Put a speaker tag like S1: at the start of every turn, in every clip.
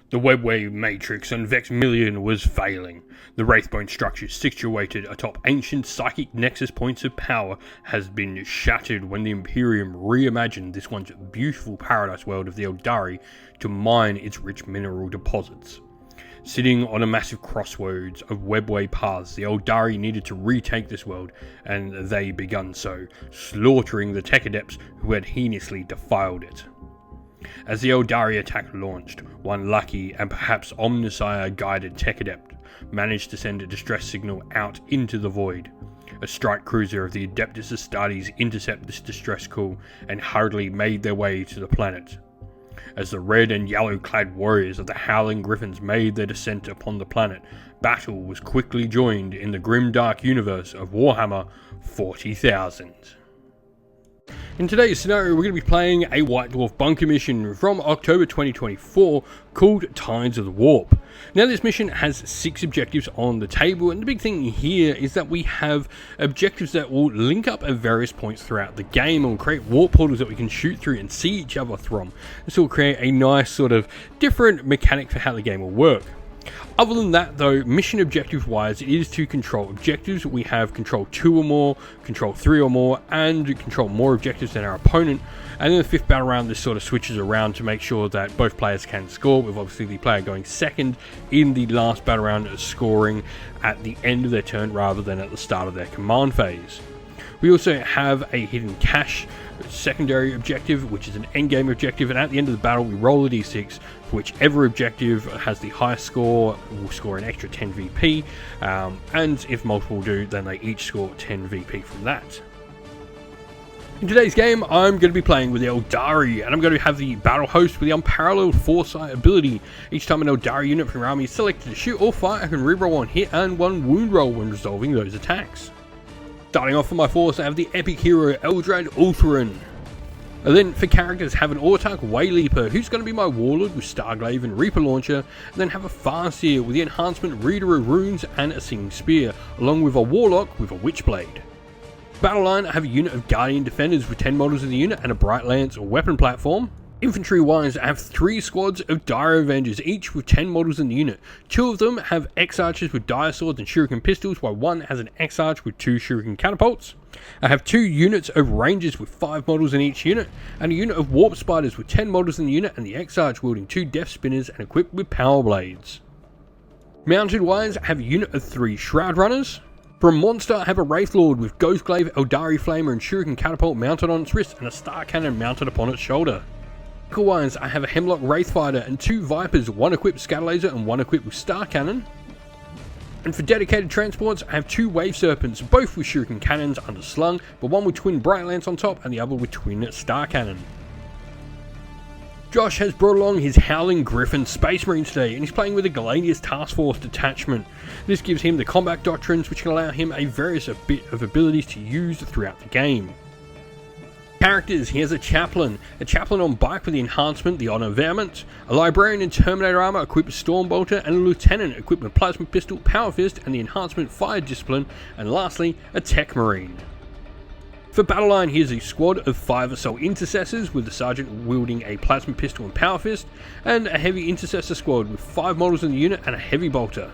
S1: The Webway Matrix on Vexmillion was failing. The Wraithbone structure situated atop ancient psychic nexus points of power has been shattered when the Imperium reimagined this once beautiful paradise world of the Aeldari to mine its rich mineral deposits. Sitting on a massive crossroads of webway paths, the Aeldari needed to retake this world, and they begun so, slaughtering the tech adepts who had heinously defiled it. As the Aeldari attack launched, one lucky and perhaps Omnissiah-guided tech adept managed to send a distress signal out into the void. A strike cruiser of the Adeptus Astartes intercepted this distress call and hurriedly made their way to the planet. As the red and yellow-clad warriors of the Howling Griffons made their descent upon the planet, battle was quickly joined in the grim-dark universe of Warhammer 40,000. In today's scenario, we're going to be playing a White Dwarf bunker mission from October 2024 called Tides of the Warp. Now, this mission has 6 objectives on the table, and the big thing here is that we have objectives that will link up at various points throughout the game and will create warp portals that we can shoot through and see each other from. This will create a nice sort of different mechanic for how the game will work. Other than that though, mission objective wise, it is to control objectives. We have control 2 or more, control 3 or more, and control more objectives than our opponent. And in the 5th battle round, this sort of switches around to make sure that both players can score, with obviously the player going second in the last battle round, scoring at the end of their turn rather than at the start of their command phase. We also have a hidden cache secondary objective, which is an endgame objective, and at the end of the battle we roll a d6 for whichever objective has the highest score will score an extra 10 VP, and if multiple do, then they each score 10 VP from that. In today's game, I'm going to be playing with the Aeldari, and I'm going to have the battle host with the unparalleled foresight ability. Each time an Aeldari unit from your army is selected to shoot or fight, I can reroll 1 hit and 1 wound roll when resolving those attacks. Starting off for my force, I have the epic hero Eldrad Ulthuan. And then for characters, have an Autarch Wayleaper, who's going to be my Warlord with Starglaive and Reaper Launcher, and then have a Farseer with the enhancement Reader of Runes and a Singing Spear, along with a Warlock with a Witchblade. Battle line, I have a unit of Guardian Defenders with 10 models in the unit and a Bright Lance weapon platform. Infantry wise, I have 3 squads of Dire Avengers, each with 10 models in the unit. 2 of them have X-Archers with Dire Swords and Shuriken Pistols, while 1 has an X-Arch with 2 Shuriken Catapults. I have 2 units of Rangers with 5 models in each unit, and a unit of Warp Spiders with 10 models in the unit, and the X-Arch wielding 2 Death Spinners and equipped with Power Blades. Mounted wise, I have a unit of 3 Shroud Runners. For a monster, I have a Wraithlord with Ghostglaive, Aeldari Flamer and Shuriken Catapult mounted on its wrist, and a Star Cannon mounted upon its shoulder. Wise, I have a Hemlock Wraithfighter and 2 Vipers, 1 equipped with Scatterlaser and 1 equipped with Star Cannon. And for dedicated transports, I have 2 Wave Serpents, both with Shuriken Cannons underslung, but one with twin Bright Lance on top and the other with twin Star Cannon. Josh has brought along his Howling Griffon Space Marine today, and he's playing with a Galanius Task Force detachment. This gives him the combat doctrines, which can allow him a various bit of abilities to use throughout the game. Characters, he has a Chaplain on bike with the enhancement, the Honor Vermont, a Librarian in Terminator armor equipped with Stormbolter, and a Lieutenant equipped with Plasma Pistol, Power Fist, and the enhancement Fire Discipline, and lastly, a Tech Marine. For battle line, he has a squad of 5 Assault Intercessors, with the Sergeant wielding a Plasma Pistol and Power Fist, and a Heavy Intercessor squad with 5 models in the unit and a Heavy Bolter.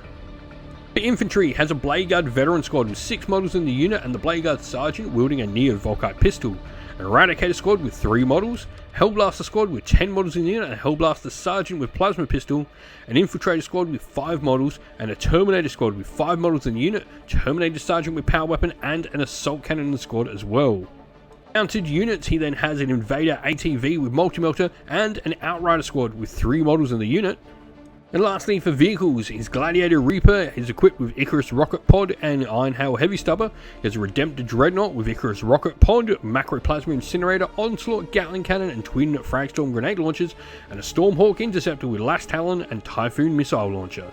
S1: For infantry, has a Blade Guard Veteran squad with 6 models in the unit and the Blade Guard Sergeant wielding a Neo Volkite pistol, an Eradicator squad with 3 models, Hellblaster squad with 10 models in the unit and a Hellblaster Sergeant with Plasma Pistol, an Infiltrator squad with 5 models, and a Terminator squad with 5 models in the unit, Terminator Sergeant with Power Weapon, and an Assault Cannon in the squad as well. Mounted units, he then has an Invader ATV with Multi-Melter and an Outrider squad with 3 models in the unit. And lastly, for vehicles, his Gladiator Reaper is equipped with Icarus Rocket Pod and Iron Hail Heavy Stubber. He has a Redemptor Dreadnought with Icarus Rocket Pod, Macroplasma Incinerator, Onslaught Gatling Cannon and twin Fragstorm Grenade Launchers, and a Stormhawk Interceptor with Last Talon and Typhoon Missile Launcher.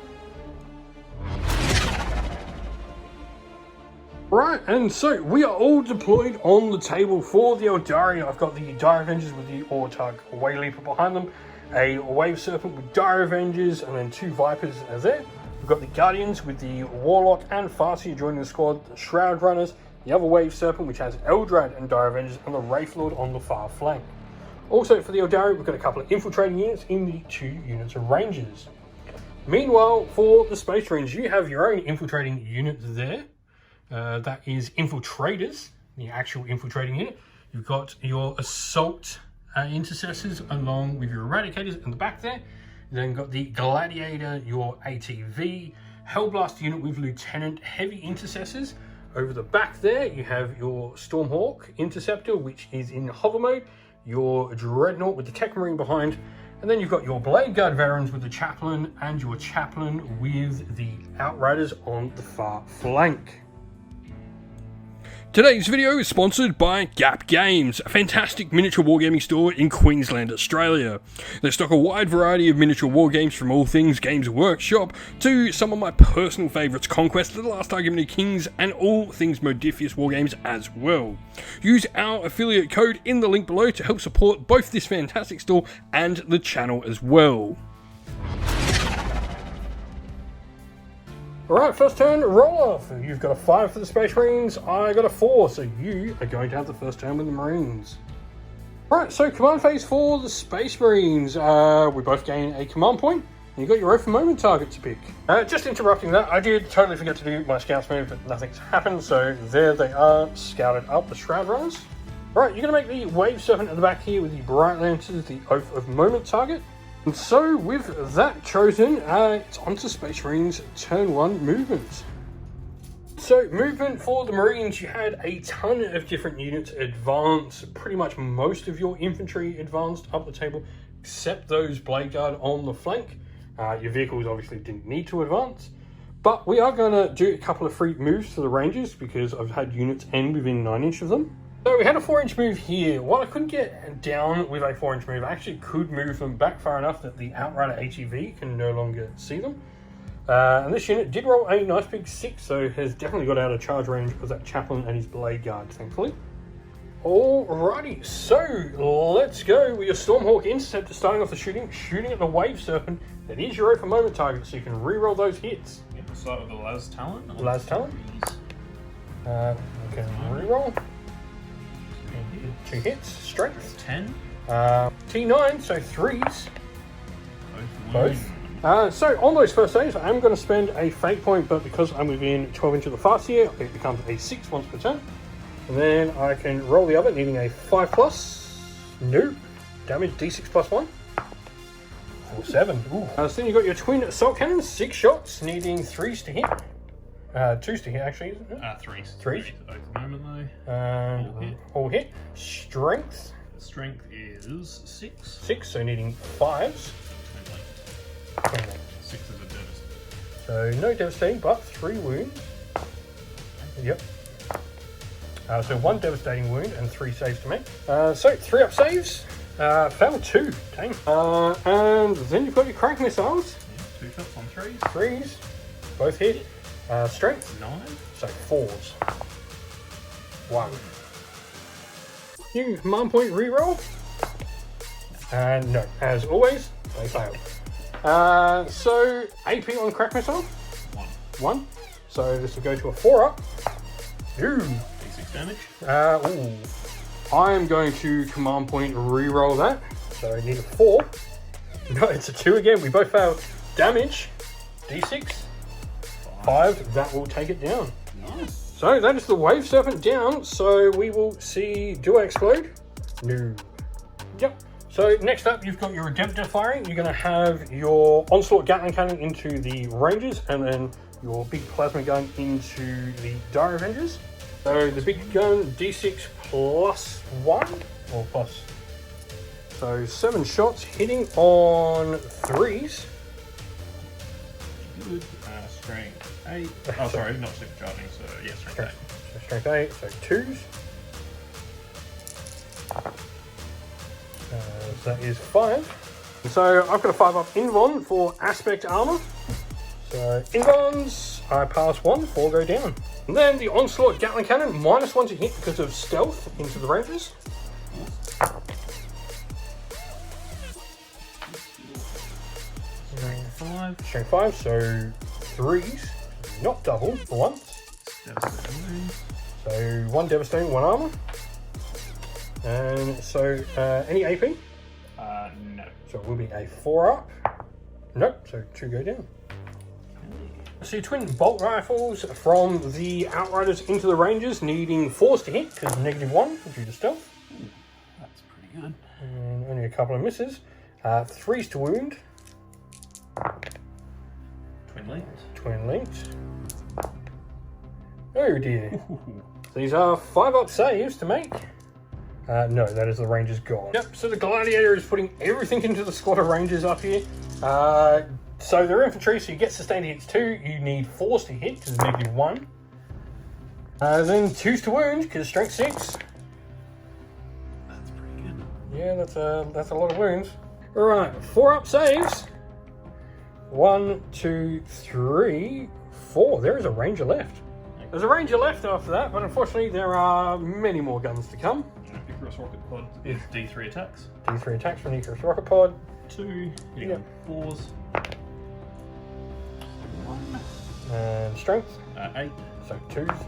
S1: Right, and so we are all deployed on the table for the Aeldari. I've got the Dire Avengers with the Autarch Wayleaper behind them, a Wave Serpent with Dire Avengers, and then 2 Vipers as there. We've got the Guardians with the Warlock and Farseer joining the squad, the Shroud Runners, the other Wave Serpent which has Eldrad and Dire Avengers, and the Wraithlord on the far flank. Also for the Aeldari, we've got a couple of infiltrating units in the 2 units of Rangers. Meanwhile, for the Space Marines, you have your own infiltrating unit there. That is Infiltrators, the actual infiltrating unit. You've got your Assault Intercessors along with your Eradicators in the back there. You then got the Gladiator, your ATV, Hellblast unit with Lieutenant Heavy Intercessors. Over the back there, you have your Stormhawk Interceptor, which is in hover mode, your Dreadnought with the Tech Marine behind, and then you've got your Blade Guard veterans with the Chaplain and your Chaplain with the Outriders on the far flank. Today's video is sponsored by Gap Games, a fantastic miniature wargaming store in Queensland, Australia. They stock a wide variety of miniature wargames from all things Games Workshop to some of my personal favourites, Conquest, The Last Argument of Kings, and all things Modifius wargames as well. Use our affiliate code in the link below to help support both this fantastic store and the channel as well. Alright, first turn, roll off. You've got a 5 for the Space Marines, I got a 4, so you are going to have the first turn with the Marines. Alright, so command phase for the Space Marines. We both gain a command point, and you've got your own for moment target to pick. Just interrupting that, I did totally forget to do my scouts move, but nothing's happened, so there they are, scouted up the Shroud Runners. Alright, you're going to make the Wave Serpent at the back here with the Bright Lancers, the Oath of Moment target. And so, with that chosen, it's on to Space Marines turn 1 movement. So, movement for the Marines, you had a ton of different units advance. Pretty much most of your infantry advanced up the table, except those Blade Guard on the flank. Your vehicles obviously didn't need to advance. But we are going to do a couple of free moves to the Rangers because I've had units end within 9 inch of them. So we had a 4-inch move here. While I couldn't get down with a 4-inch move, I actually could move them back far enough that the Outrider ATV can no longer see them. And this unit did roll a nice big 6, so has definitely got out of charge range of that Chaplain and his Blade Guard, thankfully. Alrighty, so let's go with your Stormhawk Interceptor starting off the shooting at the Wave Serpent. That is your open moment target, so you can re-roll those hits.
S2: Yep, we'll start with the Las Talon.
S1: Las Talon. You can re-roll. 2 hits, strength.
S2: 10.
S1: T9, so 3s.
S2: Both.
S1: So on those first saves, I'm going to spend a fate point, but because I'm within 12 inches of the fast here, it becomes a 6 once per turn. And then I can roll the other, needing a 5+. Nope. Damage D6 +1. 4, 7. Ooh. So then you've got your twin assault cannons, 6 shots, needing 3s to hit. 2s to hit, actually, isn't it?
S2: 3s.
S1: 3s.
S2: At the moment, though.
S1: And all hit. Strength.
S2: Strength is 6.
S1: 6, so needing 5s.
S2: 6 is a devastating.
S1: So no devastating, but 3 wounds. Yep. So 1 devastating wound and 3 saves to make. So 3 up saves. Failed 2. Dang. And then you've got your crank missiles.
S2: Yeah, 2 shots on 3s.
S1: 3s. Both hit. Strength.
S2: 9.
S1: So 4s. 1. New command point reroll. And no, as always, they failed. So AP on crack missile. 1. So this will go to a 4 up. Ooh.
S2: D6 damage.
S1: I am going to command point reroll that. So I need a 4. No, it's a 2 again. We both failed. Damage. D6. 5. That will take it down.
S2: Nice.
S1: So that is the Wave Serpent down. So we will see. Do I explode? No. Yep. So next up, you've got your Redemptor firing. You're going to have your Onslaught Gatling Cannon into the Rangers, and then your big Plasma Gun into the Dire Avengers. So the big gun, D6 +1 or plus. So 7 shots hitting on 3s.
S2: Good. Strength 8. Oh, sorry, not supercharging. So yeah, strength 8.
S1: So strength 8. So 2s. So that is 5. And so I've got a 5 up Invon for aspect armor. So Invons, I pass 1, 4 go down. And then the Onslaught Gatling Cannon, -1 to hit because of stealth into the Rangers. Strength 5, so 3s, not double for once. So 1 devastating, 1 armor. And so, any AP?
S2: No.
S1: So it will be a 4 up. Nope, so 2 go down. So your twin bolt rifles from the Outriders into the Rangers, needing 4s to hit, because -1 due to stealth.
S2: That's pretty good.
S1: And only a couple of misses. 3s to wound.
S2: Twin linked.
S1: Twin linked. Oh dear. These are 5 up saves to make. No, that is the Rangers gone. Yep, so the Gladiator is putting everything into the squad of Rangers up here. So they're infantry, so you get sustained hits 2. You need 4s to hit, because -1. Then 2s to wound, because strength 6.
S2: That's pretty good.
S1: Yeah, that's a lot of wounds. Alright, 4 up saves. 1, 2, 3, 4. There is a Ranger left. There's a Ranger left after that, but unfortunately there are many more guns to come.
S2: Icarus Rocket Pod is D3 attacks.
S1: D3 attacks from the Icarus Rocket Pod.
S2: 2, hitting on 4s. 1.
S1: And strength.
S2: 8.
S1: So 2s.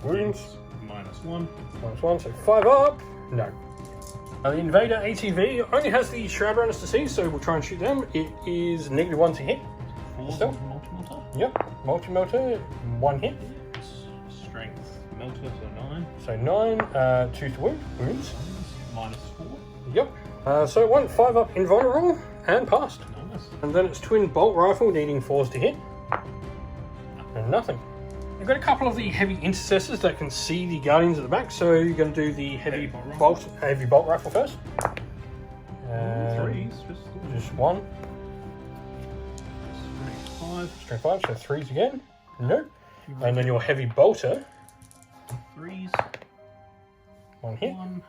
S1: Wounds.
S2: -1.
S1: -1, so 5 up. No. The Invader ATV only has the Shroud Runners to see, so we'll try and shoot them. It is -1 to hit.
S2: 4s
S1: Still?
S2: multi-melter.
S1: Yep, multi-melter, 1 hit.
S2: Strength melter, so 9.
S1: So 9, 2 to wound. Wounds.
S2: -4.
S1: Yep. So it went 5 up invulnerable and passed.
S2: Nice.
S1: And then it's twin bolt rifle needing 4s to hit. And nothing. You've got a couple of the heavy intercessors that can see the guardians at the back, so you're going to do the heavy bolt rifle first.
S2: 3s,
S1: Just 1.
S2: Strength 5.
S1: Strength 5, so 3s again. No. And then your heavy bolter.
S2: 3s.
S1: 1 hit.
S2: 1.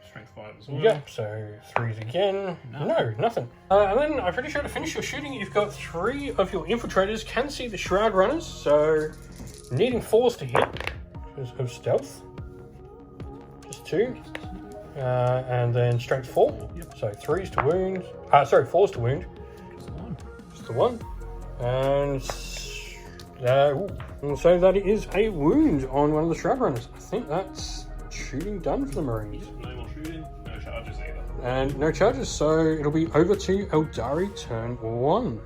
S2: Strength 5 as well.
S1: Yep, so 3s again. No, nothing. And then I'm pretty sure to finish your shooting, you've got 3 of your infiltrators can see the Shroud Runners, so needing 4s to hit because of stealth. Just 2. And then strength 4.
S2: Yep.
S1: So 3s to wound. 4s to wound. Just the 1. And so that is a wound on one of the Shroud Runners. I think that's shooting done for the Marines.
S2: No more shooting, no charges either.
S1: And no charges, so it'll be over to Aeldari turn 1.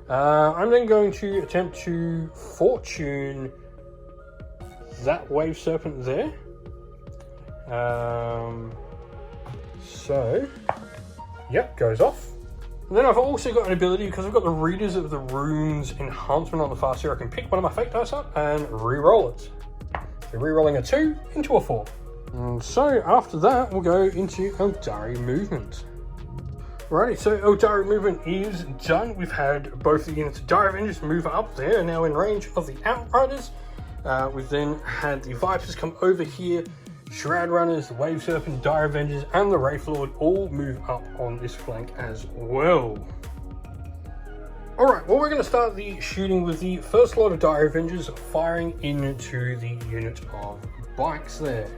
S1: I'm then going to attempt to fortune that Wave Serpent there. So, yep, goes off. And then I've also got an ability, because I've got the Readers of the Runes enhancement on the fast here, I can pick one of my fake dice up and re-roll it. So re-rolling a 2 into a 4. And so after that, we'll go into Aeldari movement. Alrighty, so Aeldari movement is done. We've had both the units of Dire Avengers move up there, now in range of the Outriders. We've then had the Vipers come over here, Shroud Runners, the Wave Serpent, Dire Avengers, and the Wraith Lord all move up on this flank as well. Alright, well, we're going to start the shooting with the first lot of Dire Avengers firing into the unit of bikes there.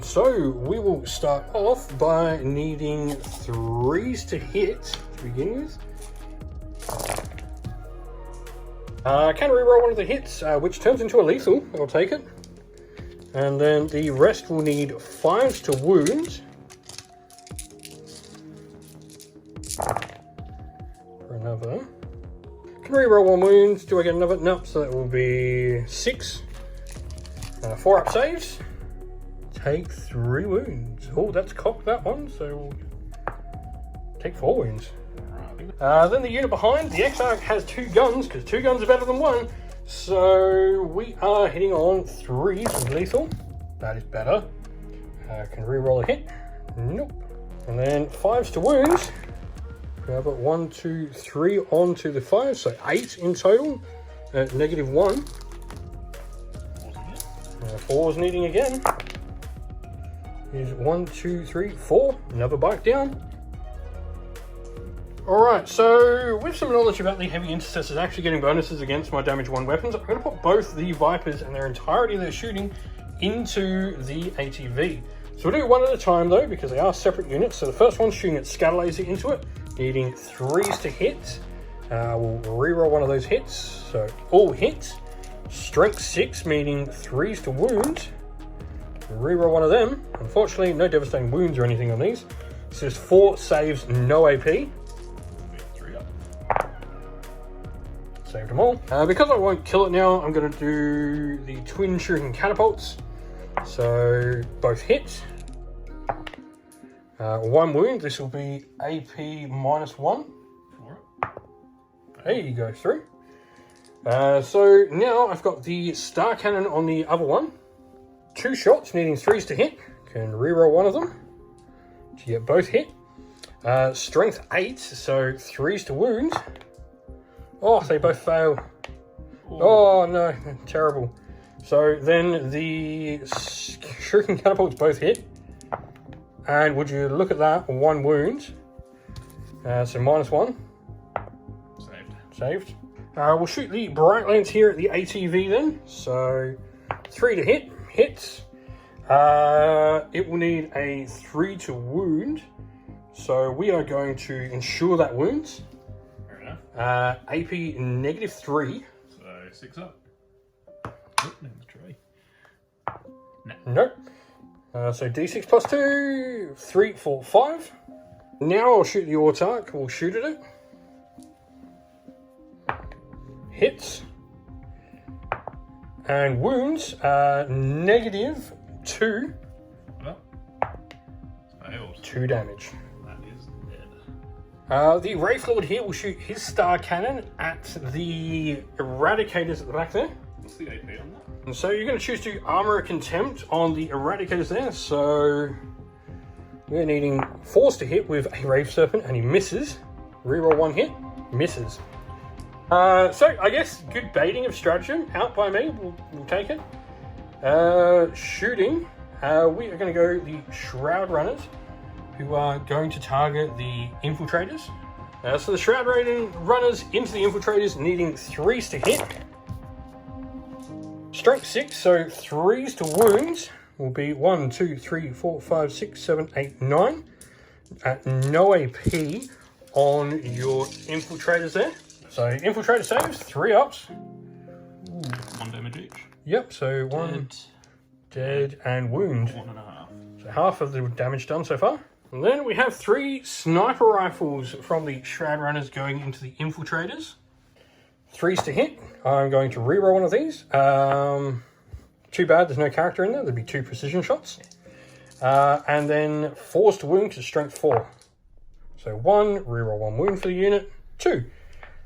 S1: So we will start off by needing 3s to hit to begin with. I can reroll one of the hits, which turns into a lethal. I'll take it. And then the rest will need 5s to wound. For another. Can reroll 1 wound. Do I get another? No, so that will be 6. 4 up saves. Take 3 wounds. Oh, that's cocked, that one, so we'll take 4 wounds. Then the unit behind, the Exarch has 2 guns, because 2 guns are better than 1. So we are hitting on 3s with lethal. That is better. Can re-roll a hit. Nope. And then 5s to wound. We have got 1, 2, 3 onto the 5, so 8 in total at -1. 4's needing again. Is 1, 2, 3, 4. Another bike down. Alright, so with some knowledge about the heavy intercessors actually getting bonuses against my damage 1 weapons, I'm going to put both the Vipers and their entirety of their shooting into the ATV. So we'll do one at a time though, because they are separate units. So the first one's shooting its scatter laser into it, needing 3s to hit. We'll re-roll one of those hits, so all hit. Strength 6, meaning 3s to wound. Reroll one of them. Unfortunately, no devastating wounds or anything on these. This is 4 saves, no AP.
S2: 3 up.
S1: Saved them all. Because I won't kill it now, I'm going to do the twin shuriken catapults. So both hit. 1 wound. This will be AP -1.
S2: 4 up.
S1: There you go through. So now I've got the star cannon on the other one. 2 shots needing 3s to hit. Can reroll one of them to get both hit. Strength 8, so 3s to wound. Oh, they both fail. Oh no, terrible. So then the shuriken catapults both hit. And would you look at that, 1 wound. So -1. Saved. We'll shoot the bright lance here at the ATV then. So 3 to hit. Hits. It will need a 3 to wound. So we are going to ensure that wounds.
S2: Fair enough.
S1: AP -3.
S2: So 6 up. Oh, no, the tray.
S1: Nope. So D6 plus 2, 3, 4, 5. Now I'll shoot the autarch. We'll shoot at it. Hits. And wounds -2.
S2: Well, failed.
S1: 2 damage.
S2: That is dead.
S1: The Wraith Lord here will shoot his star cannon at the Eradicators at the back there.
S2: What's the AP on that?
S1: And so you're going to choose to Armor of Contempt on the Eradicators there. So we're needing 4s to hit with a Rave Serpent, and he misses. Reroll 1 hit, misses. So I guess good baiting of stratagem out by me. We'll take it. Shooting. We are going to go the Shroud Runners, who are going to target the Infiltrators. So the Shroud Runners into the Infiltrators, needing 3s to hit. Strength 6, so 3s to wounds will be 1, 2, 3, 4, 5, 6, 7, 8, 9. At no AP on your Infiltrators there. So Infiltrator saves, 3 ups.
S2: Ooh, 1 damage each.
S1: Yep, so 1 dead and wound.
S2: 1.5.
S1: So half of the damage done so far. And then we have 3 sniper rifles from the Shroud Runners going into the Infiltrators. 3s to hit. I'm going to reroll one of these. Too bad there's no character in there. There'd be 2 precision shots. And then 4s to wound to strength 4. So 1, reroll 1 wound for the unit. 2,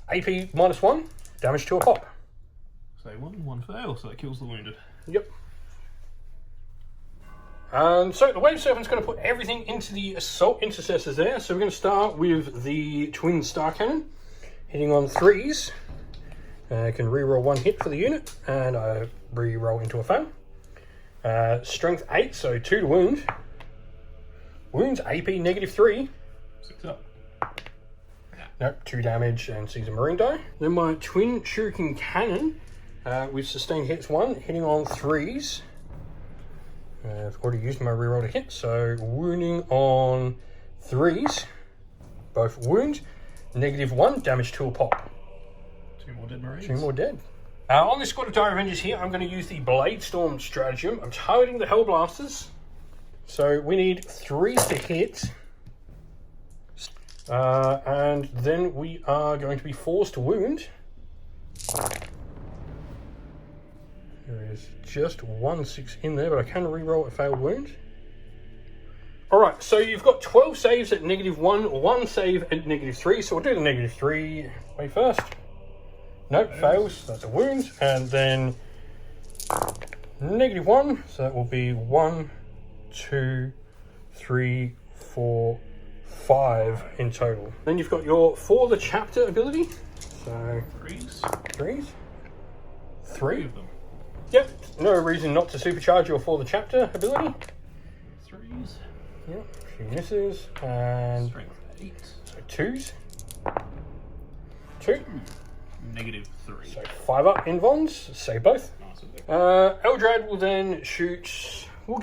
S1: AP -1, damage to a pop.
S2: So 1 fail, so that kills the wounded.
S1: Yep. So the Wave Serpent's going to put everything into the Assault Intercessors there. So we're going to start with the Twin Star Cannon. Hitting on 3s. I can reroll 1 hit for the unit, and I reroll into a fail. Strength 8, so 2 to wound. Wounds, AP -3.
S2: 6 up.
S1: Nope, 2 damage and sees a Marine die. Then my Twin Shuriken Cannon with sustained hits 1, hitting on 3s. I've already used my reroll to hit, so wounding on 3s. Both wound, -1, damage to a pop.
S2: 2 more dead Marines.
S1: 2 more dead. On this squad of Dire Avengers here, I'm going to use the Blade Storm stratagem. I'm targeting the Hellblasters. So we need 3s to hit. And then we are going to be 4s to wound. There is just 1 6 in there, but I can reroll a failed wound. Alright, so you've got 12 saves at -1, 1 save at -3, so we'll do the -3 way first. Nope, fails, that's a wound. And then -1, so that will be 1, 2, 3, 4, 5 in total. Then you've got your For the Chapter ability. So
S2: 3s.
S1: 3s.
S2: 3 of them.
S1: Yep, no reason not to supercharge your For the Chapter ability.
S2: 3s.
S1: Yep, she misses. And
S2: Strength 8.
S1: so 2s. 2.
S2: -3.
S1: So 5 up in Vons, save both.
S2: Nice.
S1: Eldrad will then shoot. We'll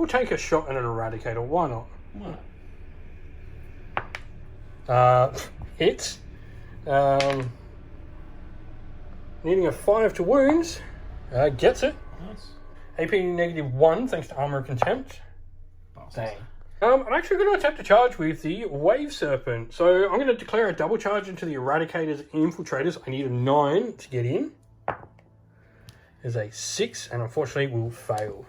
S1: take a shot at an Eradicator, why not? Hits. Needing a 5 to wounds. Gets it.
S2: Nice.
S1: AP -1 thanks to Armor of Contempt.
S2: Bastards.
S1: Dang. I'm actually going to attempt to charge with the Wave Serpent. So I'm going to declare a double charge into the Eradicators Infiltrators. I need a 9 to get in. There's a 6, and unfortunately will fail.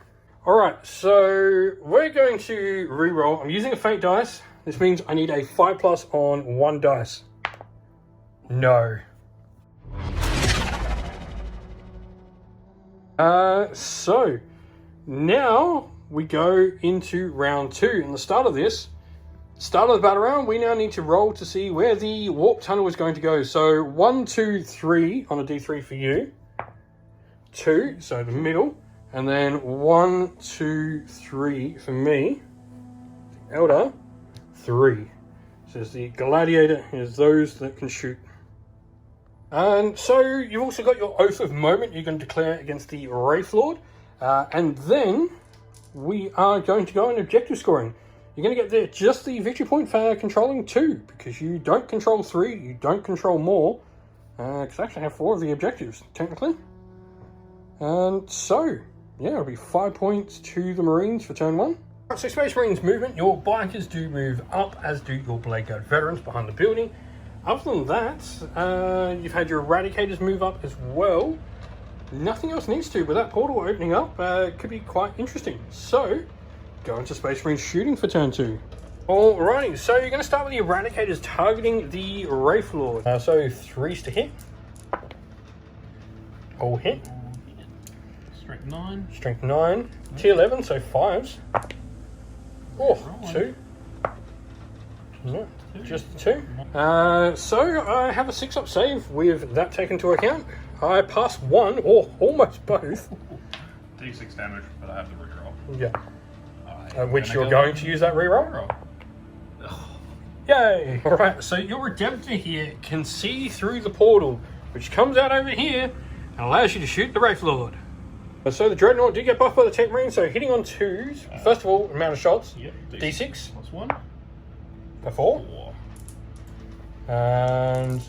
S1: Alright, so we're going to reroll. I'm using a Fate dice. This means I need a 5+ on 1 dice. No. So now we go into round 2. In the start of the battle round, we now need to roll to see where the warp tunnel is going to go. So 1, 2, 3 on a D3 for you. 2, so the middle, and then 1, 2, 3 for me. Eldar, 3. So the Gladiator is those that can shoot. And so you've also got your Oath of Moment you can declare against the Wraith Lord. And then we are going to go on objective scoring. You're going to get just the victory point for controlling 2, because you don't control 3, you don't control more. Because I actually have 4 of the objectives, technically. And so, yeah, it'll be 5 points to the Marines for turn 1. Right, so Space Marines movement, your bikers do move up, as do your Blade Guard veterans behind the building. Other than that, you've had your Eradicators move up as well. Nothing else needs to, but that portal opening up could be quite interesting. So, go into Space Marines shooting for turn 2. Alrighty, so you're going to start with the Eradicators targeting the Wraith Lord. So 3s to hit. All hit.
S2: Strength 9.
S1: Strength 9. T11, so 5s. Oh, 2. No, just 2. So I have a 6-up save with that taken into account. I passed 1, or almost both.
S2: D6 damage, but I have the reroll.
S1: Yeah. Which you're going to use that reroll? Yay! Alright, so your Redemptor here can see through the portal, which comes out over here and allows you to shoot the Wraith Lord. So the Dreadnought did get buffed by the Tech Marine, so hitting on 2s. First of all, amount of shots.
S2: Yep.
S1: D6.
S2: +1.
S1: For 4. And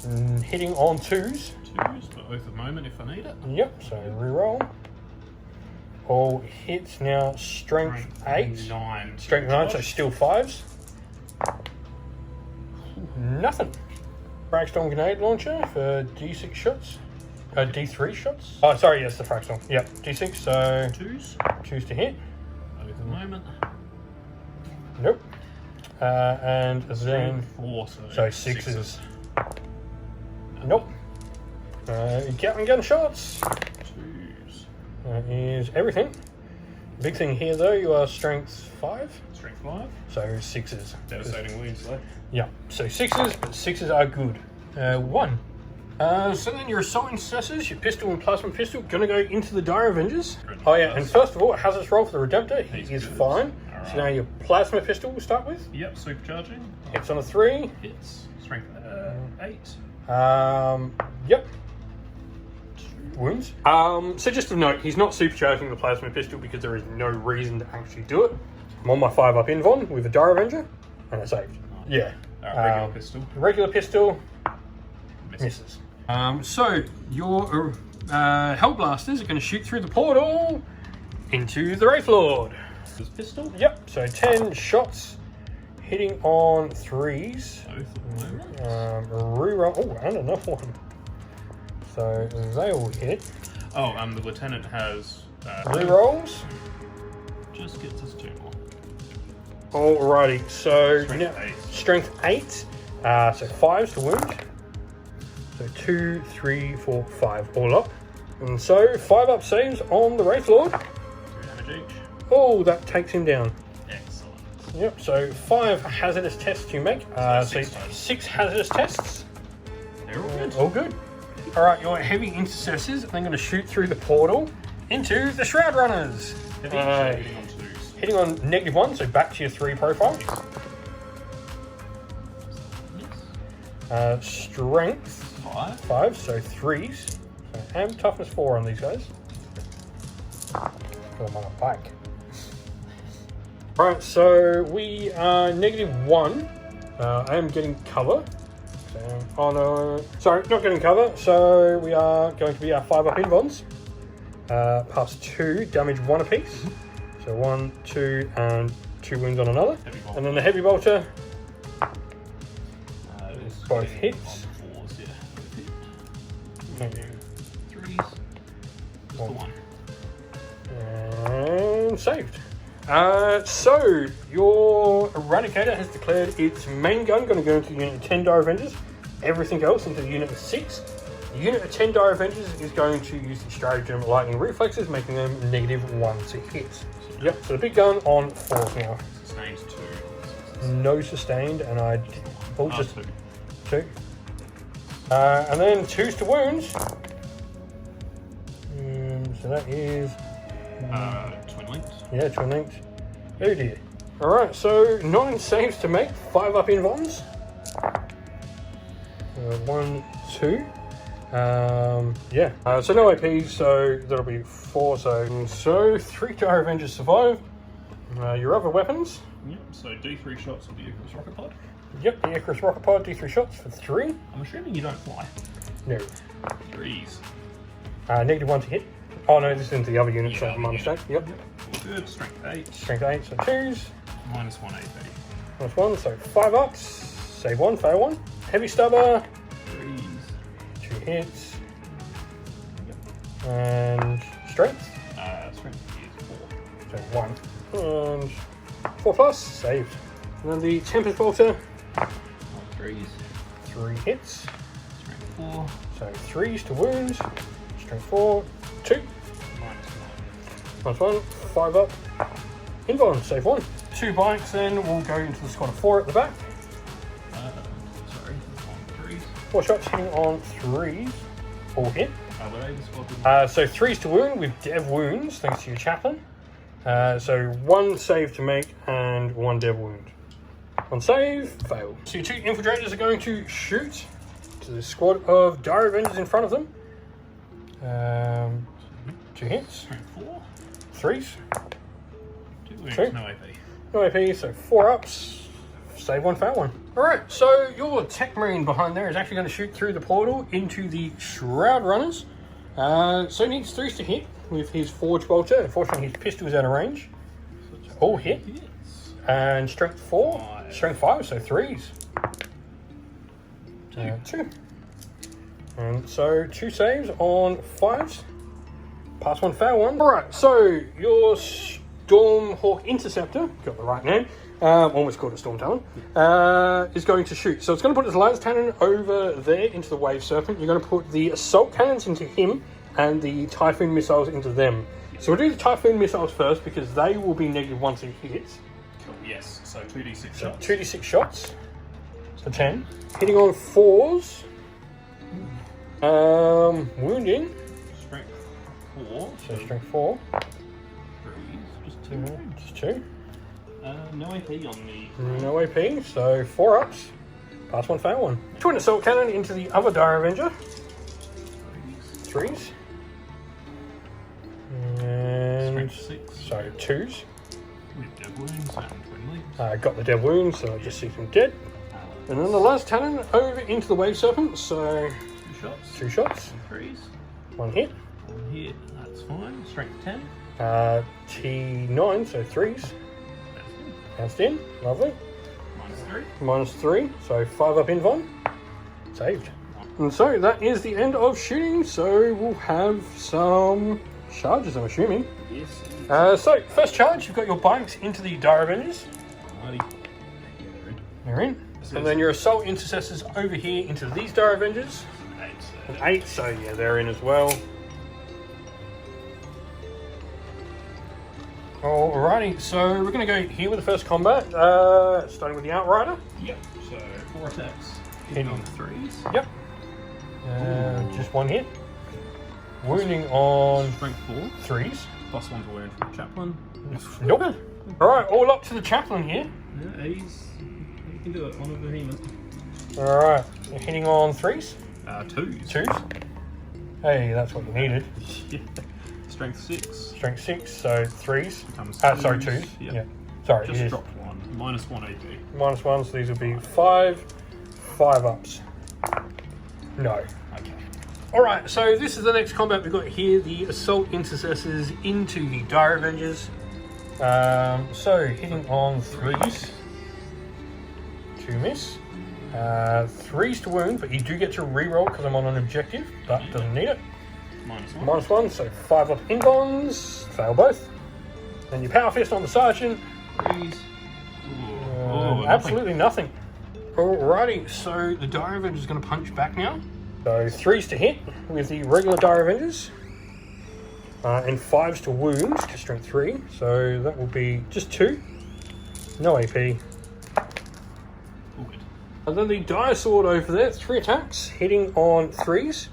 S1: hitting on 2s.
S2: 2s for Oath of Moment if I need it.
S1: Yep, so reroll. All hits now, strength 8.
S2: 9.
S1: Strength 9, so still 5s. Nothing. Fragstorm Grenade Launcher for D6 shots. D3 shots. Oh, sorry, yes, the Fragstorm. Yep, D6, so
S2: 2s.
S1: 2s to hit.
S2: Oath of Moment.
S1: Nope. And then
S2: 4,
S1: so 6s. Nope. Gatling gun shots.
S2: 2s.
S1: That is everything. Big thing here though, you are strength 5.
S2: Strength 5.
S1: So 6s.
S2: Devastating wounds though.
S1: Yeah, so 6s, but 6s are good. 1. So then your Assault Intercessors, your pistol and plasma pistol, gonna go into the Dire Avengers. Oh yeah, and first of all, hazardous roll for the Redemptor. He is fine. So now your plasma pistol we'll start with.
S2: Yep, supercharging.
S1: Hits on a 3.
S2: Hits. Strength 8.
S1: Yep. Wounds. So just a note, he's not supercharging the plasma pistol because there is no reason to actually do it. I'm on my 5-up Invon with a Dire Avenger, and I saved. Yeah.
S2: Regular pistol.
S1: Regular pistol. Misses. So your Hellblasters are going to shoot through the portal into the Wraith Lord.
S2: This pistol?
S1: Yep, so 10 shots hitting on 3s.
S2: Oath of Moment.
S1: Reroll. Oh, and another one. So they all hit.
S2: Oh, the Lieutenant has...
S1: Rerolls.
S2: Just gets us 2 more.
S1: Alrighty, so
S2: Strength
S1: now,
S2: 8.
S1: strength 8. So 5s to wound. So 2, 3, 4, 5 all up. And so 5-up saves on the Wraith Lord.
S2: 2 damage each.
S1: Oh, that takes him down.
S2: Excellent.
S1: Yep, so 5 hazardous tests you make. So 6 hazardous tests.
S2: They're all good.
S1: All good. Alright, your heavy intercessors are then going to shoot through the portal into the Shroud Runners.
S2: Heavy, so hitting on 2s.
S1: Hitting on -1, so back to your 3 profile.
S2: Yes.
S1: Strength 5, so 3s. So, and toughness 4 on these guys. Put them on a bike. Alright, so we are -1. I am getting cover. So, oh no, sorry, not getting cover. So we are going to be our 5-up Invons. Plus 2, damage 1 apiece. So 1, 2, and 2 wounds on another. And then the heavy bolter. Both hits.
S2: Fours, yeah. Threes. Just the one.
S1: And saved. So your Eradicator has declared its main gun going to go into the unit of 10 Dire Avengers. Everything else into the unit of 6. The unit of 10 Dire Avengers is going to use the stratagem Lightning Reflexes, making them -1 to hit. Yep, so the big gun on 4 now.
S2: Sustains 2.
S1: No sustained, and I pulled just
S2: 2.
S1: 2. And then 2s to wounds. So that is...
S2: Twin linked.
S1: Yeah, twin linked. Oh dear. Alright, so 9 saves to make, 5 up in bonds. 1, 2. Yeah. So no AP, so that'll be 4. So 3 Dire Avengers survive. Your other weapons.
S2: Yep, so D3 shots of the Icarus rocket pod.
S1: Yep, the Icarus rocket pod, D3 shots for 3.
S2: I'm assuming you don't fly.
S1: No.
S2: 3s.
S1: -1 to hit. Oh no, this is into the other unit, so my mistake. Yep.
S2: All good. Strength 8.
S1: Strength 8, so 2s.
S2: -1 AP.
S1: -1, so 5 ups. Save 1, fail 1. Heavy stubber.
S2: 3s.
S1: 2 hits.
S2: Yep.
S1: And strength.
S2: Strength is 4.
S1: So 1. And 4 plus, saved. And then the Tempest Bolter.
S2: 3s.
S1: 3 hits.
S2: Strength 4.
S1: So 3s to wounds. Strength 4. 2. -1. 5 up. Invuln, save 1. 2 bikes then will go into the squad of 4 at the back.
S2: Sorry, on 3s.
S1: 4 shots hitting on 3s. All hit.
S2: Were they the squad?
S1: So 3s to wound with dev wounds, thanks to your chaplain. So 1 save to make and 1 dev wound. 1 save, fail. So your 2 infiltrators are going to shoot to the squad of Dire Avengers in front of them. 2 hits.
S2: Strength 4.
S1: 3s.
S2: 2 wounds,
S1: 2.
S2: no AP.
S1: No AP, so 4 ups. Save 1, fail 1. Alright, so your tech marine behind there is actually going to shoot through the portal into the Shroud Runners. So he needs 3s to hit with his Forge Bolter. Unfortunately, his pistol is out of range. All hit.
S2: Hits.
S1: And strength 4.
S2: 5.
S1: Strength 5, so 3s. 2. And so 2 saves on 5s. Pass 1, fail 1. Alright, so your Stormhawk Interceptor, got the right name, almost called a Storm Talon, is going to shoot. So it's going to put its Lance Cannon over there into the Wave Serpent. You're going to put the Assault Cannons into him and the Typhoon Missiles into them. So we'll do the Typhoon Missiles first because they will be -1 to hits.
S2: Cool, yes. So 2d6
S1: So
S2: shots.
S1: 2d6 shots for 10. Hitting on 4s. Wounding.
S2: Strength 4.
S1: So strength 4.
S2: 3s. Just 2.
S1: Just 2.
S2: No AP on the...
S1: No AP, so 4 ups. Pass 1, fail 1. Twin Assault Cannon into the other Dire Avenger. 3s. And
S2: Strength 6.
S1: so 2s.
S2: With dead wounds and twin links.
S1: Got the dead wounds, so I just see them dead. And then the last cannon over into the Wave Serpent, so
S2: 2 shots.
S1: 2 shots.
S2: 3s.
S1: 1 hit.
S2: 1 hit. That's fine. Strength 10.
S1: T9, so 3s. Bounced in. Lovely.
S2: -3.
S1: -3, so 5 up in Von. Saved. And so that is the end of shooting, so we'll have some charges, I'm assuming.
S2: Yes.
S1: So, first charge, you've got your bikes into the Dire Avengers.
S2: Alrighty.
S1: They're in. And then your Assault Intercessors over here into these Dire Avengers.
S2: 8.
S1: An 8, so yeah, they're in as well. Alrighty, so we're going to go here with the first combat, starting with the Outrider.
S2: Yep. So 4 attacks.
S1: Hitting
S2: on 3s.
S1: Yep. Just 1 hit. Wounding on
S2: Strength 4.
S1: 3s.
S2: +1 to wound from the chaplain.
S1: Nope. Alright, all up to the Chaplain here.
S2: Yeah, you can do it on a behemoth.
S1: Alright, hitting on 3s.
S2: 2s.
S1: 2s. Hey, that's what you needed.
S2: Yeah. Strength 6.
S1: Strength 6, so 3s.
S2: Becomes
S1: Sorry, 2s.
S2: Yep.
S1: Yeah. Sorry,
S2: Just
S1: yes.
S2: dropped 1. -1 AP.
S1: -1, so these will be 5 ups. No.
S2: Okay.
S1: Alright, so this is the next combat we've got here, the Assault Intercessors into the Dire Avengers. So, hitting on 3s, 2 miss, 3s to wound, but you do get to reroll because I'm on an objective, but doesn't need it. -1, so 5 up incons, fail both. Then your Power Fist on the Sergeant. Absolutely nothing. Alrighty, so the Dire Avengers is going to punch back now. So 3s to hit with the regular Dire Avengers. And 5s to wound to strength 3. So that will be just 2. No AP. And then the Dire Sword over there, 3 attacks, hitting on 3s.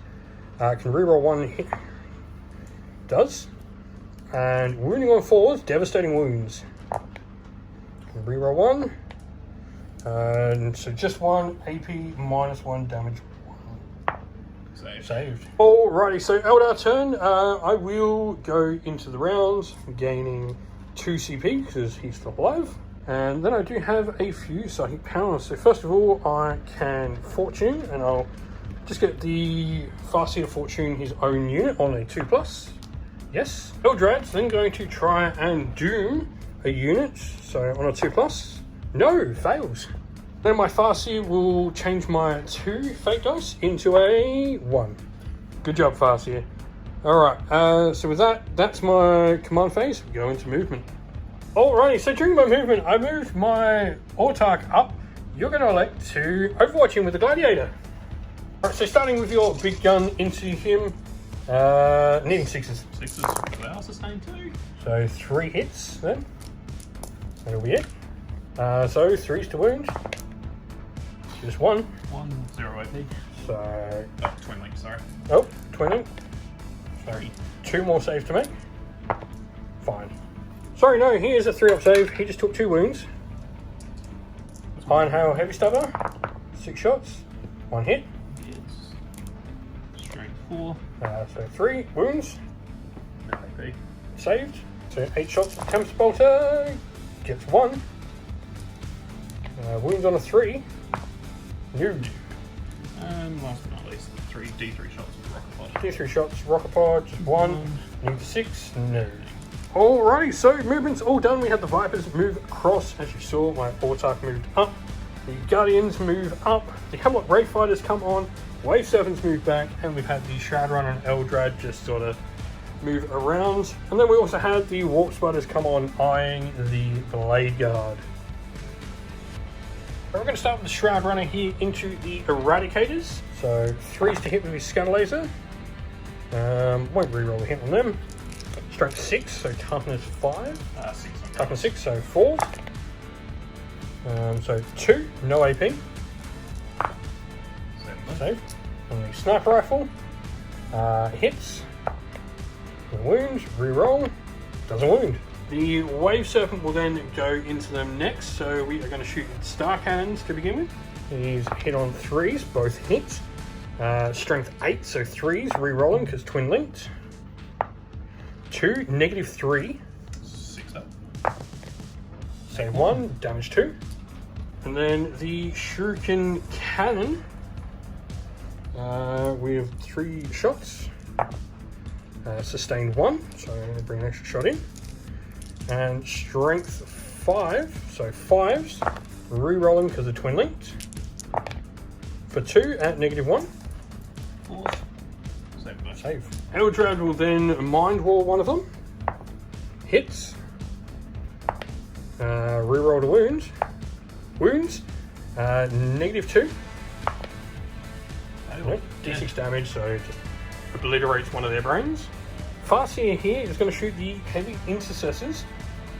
S1: Can reroll 1 hit. Does. And wounding on 4s, devastating wounds. Can reroll 1. And so just 1 AP, -1 damage. Saved. Alrighty, so Eldar turn. I will go into the rounds, gaining 2 CP because he's still alive. And then I do have a few psychic powers. So first of all, I can Fortune, and I'll just get the Farseer Fortune his own unit on a 2+. Yes. Eldrad's then going to try and Doom a unit, so on a 2+. No, fails. Then my Farseer will change my 2 fate dice into a 1. Good job, Farseer. Alright, so with that, that's my command phase. We go into movement. Alrighty, so during my movement, I moved my Autark up. You're going to elect to Overwatch him with the Gladiator. Alright, so starting with your big gun into him, needing 6s.
S2: 6s, well, sustained 2.
S1: So 3 hits then. That'll be it. So 3s to wound. Just 1.
S2: 1, 0 AP.
S1: So.
S2: Oh, twin link, sorry.
S1: Oh, twin link. So
S2: 3.
S1: 2 more saves to make. Fine. Sorry, no, he is a 3-up save. He just took 2 wounds. Iron Hail Heavy Stubber. 6 shots. 1 hit.
S2: Yes. Strength 4.
S1: So 3 wounds.
S2: No AP.
S1: Saved. So 8 shots with Tempest Bolter. Gets 1. Wounds on a 3. Nude.
S2: And last but not least, the D3 shots with Rocket Pod.
S1: D3 shots, Rocket Pod, just 1. Need 6. No. Alrighty, so movement's all done. We had the Vipers move across. As you saw, my Autark moved up. The Guardians move up. The Hemlock Ray Fighters come on. Wave Servants move back. And we've had the Shroud Runner and Eldrad just sort of move around. And then we also had the Warp Spiders come on, eyeing the Blade Guard. We're going to start with the Shroud Runner here into the Eradicators. So 3s to hit with his Scatter Laser. Won't reroll the hit on them. Strength 6, so Toughness 5.
S2: 6.
S1: Toughness 6, so 4. So 2, no AP. Save. And the Sniper Rifle. Hits. Wounds, reroll. Doesn't wound. The Wave Serpent will then go into them next, so we are going to shoot Star Cannons to begin with. He's hit on 3s, both hits. Strength 8, so 3s, re-rolling because twin linked. 2, -3.
S2: 6 up.
S1: Save 1, damage 2. And then the Shuriken Cannon with 3 shots. Sustained 1, so I'm going to bring an extra shot in. And strength 5, so 5s, re-rolling because of twin linked. For 2 at -1.
S2: 4.
S1: Save. Eldrad will then Mind Wall one of them. Hits. Reroll to wounds. Wounds. -2. Nope. D6 damage, so it just obliterates one of their brains. Farseer here is going to shoot the Heavy Intercessors.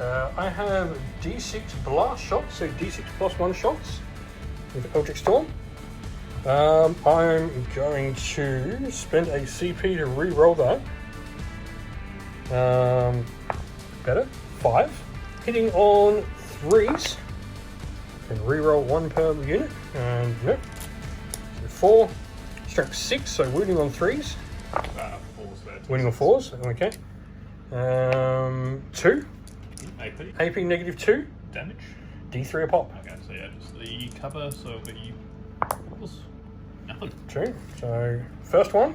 S1: I have D6 blast shots, so D6 +1 shots with Eldritch Storm. I'm going to spend a CP to re-roll that. Better. 5. Hitting on 3s. And re-roll 1 per unit. And nope. So 4. Strength 6, so wounding on 3s.
S2: 4s there.
S1: Wounding on 4s, okay. 2. AP -2.
S2: Damage.
S1: D3 a pop.
S2: Okay, so yeah, just the cover, so the nothing.
S1: 2. So first one,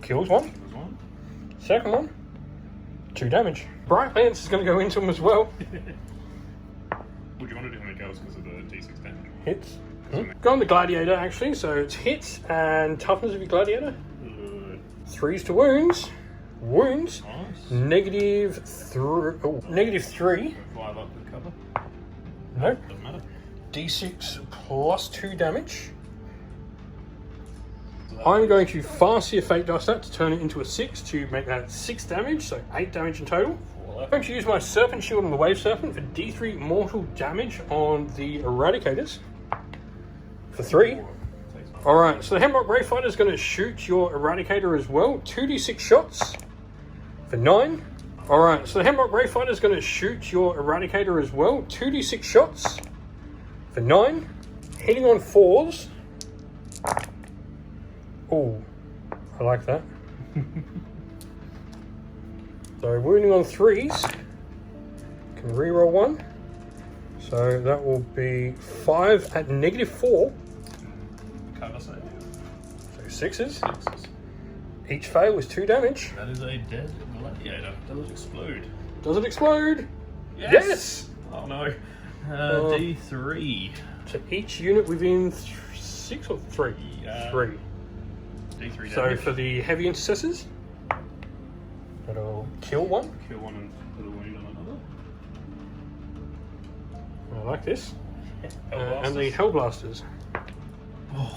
S1: Kills one.
S2: Kills one.
S1: Second one, 2 damage. Bright Lance is going to go into him as well.
S2: Would you want to do how many kills because of the D6 damage?
S1: Hits. Go on the Gladiator, actually. So it's hits and toughness of your Gladiator. 3s to wounds. Wounds.
S2: Nice.
S1: -3. Oh, -3.
S2: 5 up with cover.
S1: Nope.
S2: Doesn't matter.
S1: D6 plus 2 damage. I'm going to Farseer Fate Dice that to turn it into a 6 to make that 6 damage, so 8 damage in total. I'm going to use my Serpent Shield on the Wave Serpent for D3 mortal damage on the Eradicators. For 3. Alright, so the Hemlock Ray Fighter is going to shoot your Eradicator as well. 2d6 shots for 9. Alright, so the Hemlock Ray Fighter is going to shoot your Eradicator as well. 2d6 shots for 9. Hitting on 4s. Oh, I like that. So wounding on 3s. Can reroll 1. So that will be 5 at -4.
S2: Cover save.
S1: So 6s.
S2: 6s.
S1: Each fail is 2 damage.
S2: That is a dead gladiator. Does it explode?
S1: Does it explode?
S2: Yes!
S1: Yes!
S2: Oh no. D3.
S1: So each unit within 6 or 3? 3.
S2: D3 damage.
S1: So for the heavy intercessors, that'll kill 1.
S2: Kill one and put a wound on another.
S1: I like this.
S2: Hellblasters.
S1: And the Hellblasters.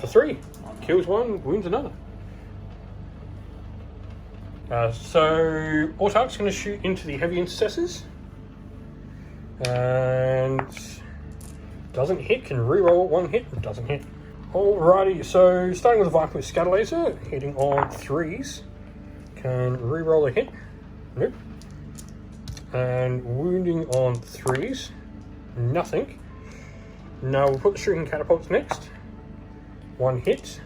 S1: For 3. Kills 1, wounds another. So Autark's going to shoot into the heavy intercessors. And doesn't hit, can reroll 1 hit, doesn't hit. Alrighty, so starting with a Viper with Scatter Laser, hitting on 3s. Can reroll a hit. Nope. And wounding on 3s. Nothing. Now we'll put the Shooting Catapults next. 1 hit.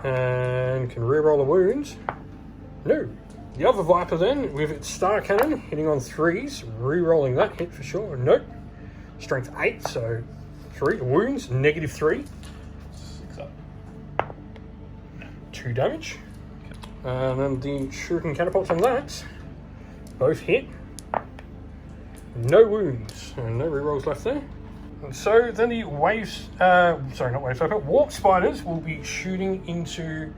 S1: And can reroll the wounds. No. The other Viper then, with its Star Cannon, hitting on 3s. Rerolling that hit for sure. Nope. Strength 8, so 3 wounds, -3.
S2: 6 up.
S1: 2 damage. And then the Shuriken Catapults on that. Both hit. No wounds. And no rerolls left there. And so then the waves, sorry, not wave sniper, Warp Spiders will be shooting into,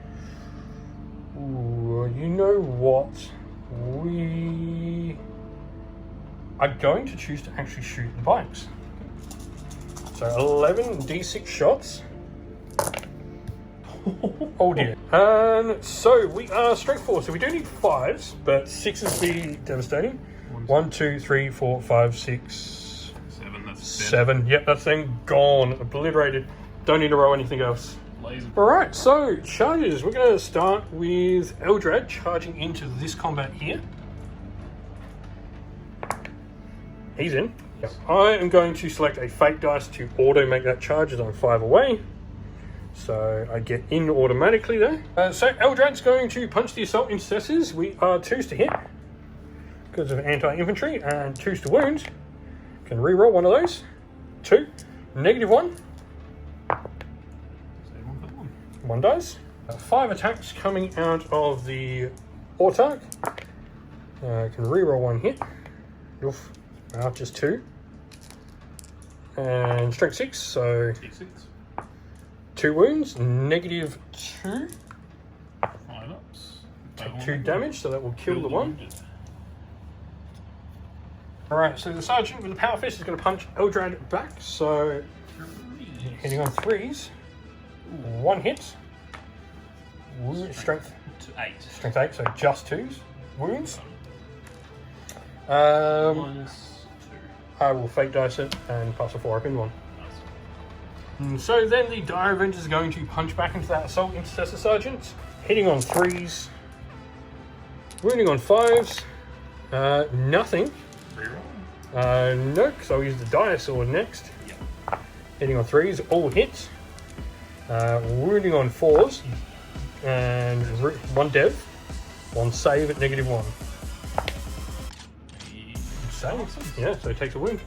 S1: ooh, you know what, we are going to choose to actually shoot the bikes. So 11 d6 shots. Oh dear. So we are strength 4, so we do need 5s, but 6s be devastating. 1, 2, 3, 4, 5, 6,
S2: 7. That's
S1: 7. Yep, that's then gone, obliterated. Don't need to roll anything else.
S2: Laser.
S1: Alright, so charges. We're going to start with Eldrad charging into this combat here. He's in. Yep. I am going to select a fate dice to auto make that charge as I'm 5 away. So I get in automatically there. So Eldrad's going to punch the Assault Intercessors. We are 2s to hit because of anti-infantry and 2s to wound. Can reroll one of those. 2. -1. 1 dies. 5 attacks coming out of the Autark. Can reroll 1 hit. Oof. Just 2. And strength 6, so
S2: D6.
S1: 2 wounds, -2.
S2: 5 ups.
S1: Take 2 damage, so that will kill the one. Alright, so the Sergeant with the Power Fist is going to punch Eldrad back, so hitting on 3s. 1 hit. Strength
S2: 8.
S1: Strength 8, so just 2s. Wounds.
S2: Minus 2.
S1: I will fake dice it and pass a 4 up in 1.
S2: Nice.
S1: And so then the Dire Avengers are going to punch back into that Assault Intercessor Sergeant, hitting on 3s, wounding on 5s, nothing.
S2: Reroll.
S1: No, because I'll use the Dire Sword next.
S2: Yep.
S1: Hitting on 3s, all hits, wounding on 4s, and 1 dev, 1 save at -1. Save, yeah, so it takes a wound.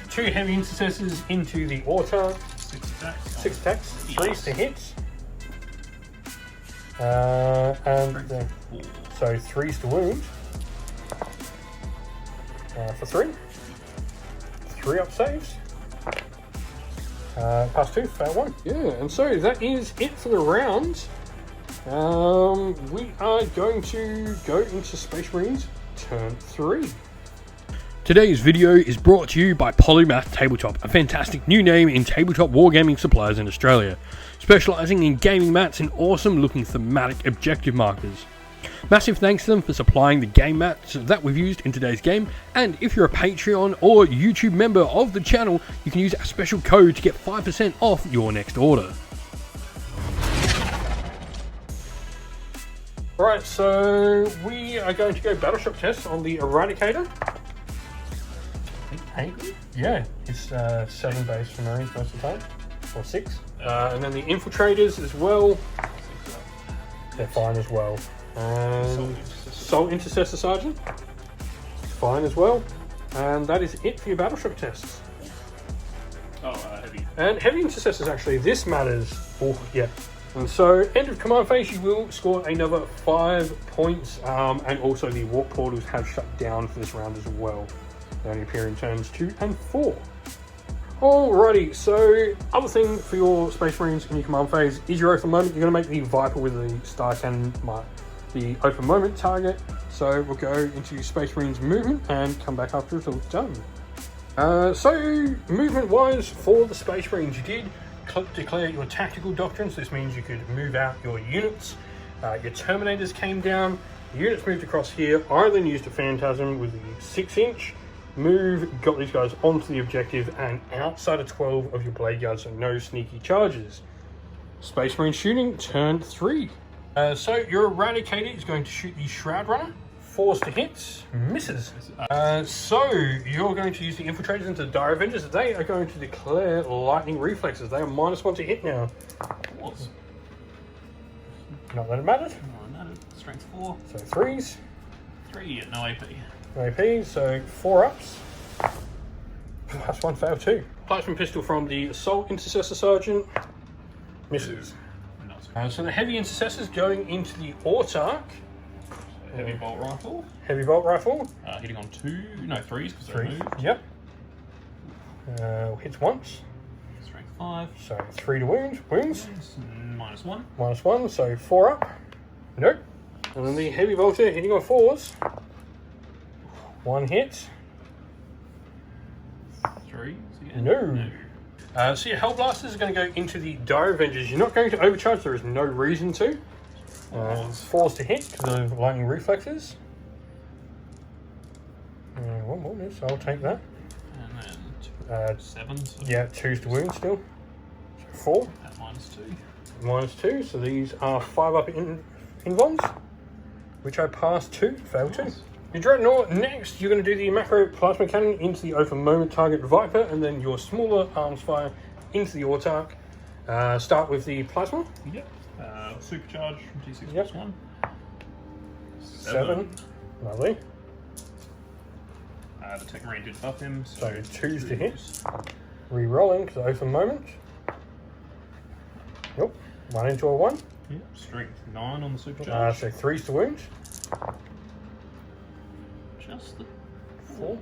S1: 2 heavy intercessors into the Autark.
S2: 6 attacks.
S1: 6 attacks, 3s to hit.
S3: And then, so 3's to wound. For 3. 3 up saves. Pass 2, fail 1. Yeah, and so that is it for the round. We are going to go into Space Marines turn 3.
S1: Today's video is brought to you by Polymath Tabletop, a fantastic new name in tabletop wargaming suppliers in Australia, specialising in gaming mats and awesome looking thematic objective markers. Massive thanks to them for supplying the game mats that we've used in today's game, and if you're a Patreon or YouTube member of the channel, you can use our special code to get 5% off your next order.
S3: Alright, so we are going to go Battleship test on the Eradicator. 8? Yeah, it's 7 base for Marines most of the time, or 6. And then the Infiltrators as well, they're fine as well. And Assault Intercessor Sergeant, fine as well. And that is it for your Battleship tests.
S2: Heavy.
S3: And Heavy Intercessors, actually, this matters. Oh, yeah. And so, end of command phase, you will score another 5 points. And also the Warp Portals have shut down for this round as well. They only appear in turns 2 and 4. Alrighty, so other thing for your Space Marines in your command phase is your open moment. You're going to make the Viper with the Star Cannon mark the open moment target. So we'll go into Space Marines movement and come back after it's all done. So movement wise for the Space Marines, you did declare your tactical doctrines. This means you could move out your units. Your Terminators came down. Units moved across here. I then used a Phantasm with the 6-inch. Move, got these guys onto the objective and outside of 12 of your Blade Guards, so no sneaky charges. Space Marine shooting, turn 3. So your Eradicator is going to shoot the Shroud Runner. 4s to hit, misses. So you're going to use the Infiltrators into the Dire Avengers. They are going to declare Lightning Reflexes. They are -1 to hit now. Not that it mattered.
S2: Strength 4.
S3: So 3s.
S2: 3, no AP.
S3: AP, so 4 ups. Plus 1, fail 2. Plasma Pistol from the Assault Intercessor Sergeant. Misses. So the Heavy Intercessors going into the Autarch.
S2: Heavy Bolt Rifle.
S3: Heavy Bolt Rifle.
S2: Hitting on 3s because they're
S3: 3.
S2: moved.
S3: Yep. Hits once.
S2: Strength 5.
S3: So 3 to wound. Wounds.
S2: -1.
S3: -1, so 4 up. Nope. And then the Heavy Bolter hitting on 4s. 1 hit.
S2: 3 again.
S3: No. So your Hellblasters are going to go into the Dire Avengers. You're not going to overcharge, there is no reason to. 4s to hit because of Lightning Reflexes. 1 more miss, I'll take that.
S2: And then 7. So
S3: yeah, 2s to wound still. So 4.
S2: At -2.
S3: -2, so these are 5 up in invulns, which I passed 2, failed 2. Your Dreadnought, next you're going to do the Macro Plasma Cannon into the open moment target Viper, and then your smaller arms fire into the Autarch. Start with the Plasma.
S2: Yep. Supercharge from T6
S3: Yep.
S2: +1.
S3: 7. Lovely.
S2: The Tech Marine did buff him.
S3: So 2s to hit. Re-rolling because open moment. Nope. 1 into a 1.
S2: Yep. Strength 9 on the Supercharge.
S3: So 3s to wound.
S2: Just the
S3: 4.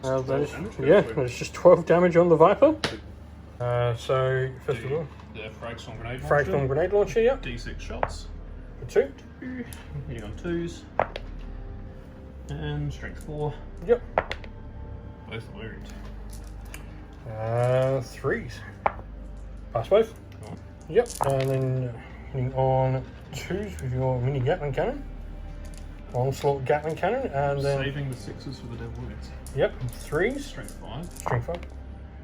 S3: There's just 12 damage on the Viper. So, first of all,
S2: the Fragstorm Grenade Launcher.
S3: Fragstorm Grenade Launcher, yep.
S2: D6 shots.
S3: For 2.
S2: Hitting on 2s. And Strength 4.
S3: Yep.
S2: Both wound.
S3: 3s. Pass both.
S2: Oh.
S3: Yep. And then hitting on 2s with your mini Gatling Cannon. Onslaught Gatling Cannon, and then
S2: saving the 6s for the Devil Wounds.
S3: Yep, 3s.
S2: Strength 5.
S3: Strength 5.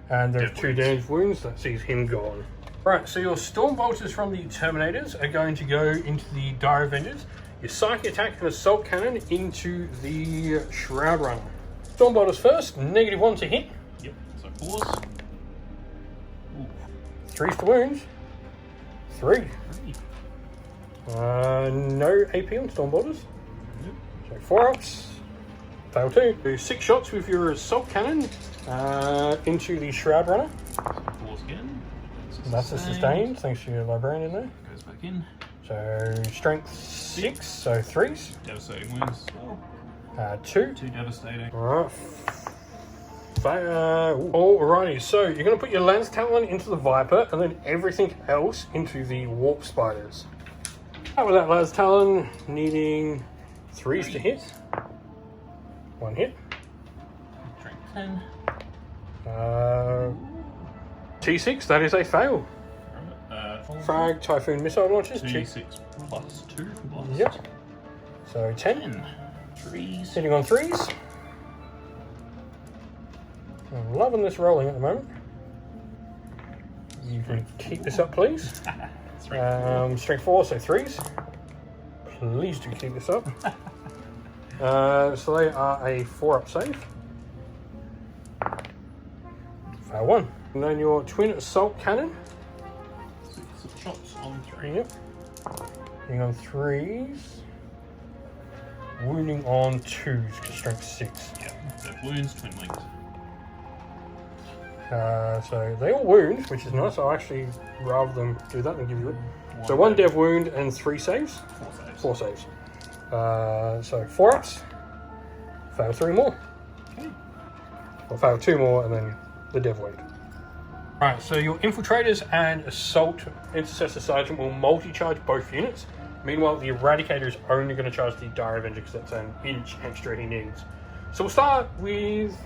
S3: And there's 2 damage wounds, that sees him gone. Right, so your Storm Bolters from the Terminators are going to go into the Dire Avengers. Your Psychic Attack and Assault Cannon into the Shroud Runner. Storm Bolters first, -1 to hit.
S2: Yep, so 4s.
S3: 3s to wound. 3. No AP on Storm Bolters. So 4 ups. Fail 2. Do 6 shots with your Assault Cannon into the Shroud Runner.
S2: 4s again.
S3: That's a sustained, thanks to your librarian in there.
S2: Goes back in.
S3: So strength 6, so 3s.
S2: Devastating wounds as well.
S3: 2.
S2: 2 devastating.
S3: Alright. Alrighty, so you're going to put your Lance Talon into the Viper and then everything else into the Warp Spiders. With that Lance Talon needing 3s to hit. 1 hit.
S2: Strength 10.
S3: T6, that is a fail. Frag, Typhoon missile launches.
S2: 2d6 plus 2 for blast.
S3: Yep. So 10.
S2: 10. 3s.
S3: Sitting on 3s. I'm loving this rolling at the moment. You can keep this up, please. Strength 4, so 3s. Please do keep this up. So they are a 4-up save. Fail 1. And then your twin assault cannon.
S2: 6 shots on 3.
S3: Yep. Hitting on 3s. Wounding on 2s, because strength 6.
S2: Yep. So wounds, twin linked.
S3: So they all wound, which is nice. I'll actually, rather than do that, and give you it. So 1 dev wound and 3 saves. 4 saves. So 4 ups. Fail 3 more.
S2: Okay.
S3: Or fail 2 more, and then the dev wound. Right, so your infiltrators and assault intercessor sergeant will multi-charge both units. Meanwhile, the eradicator is only going to charge the dire avenger because that's an inch extra he needs. So we'll start with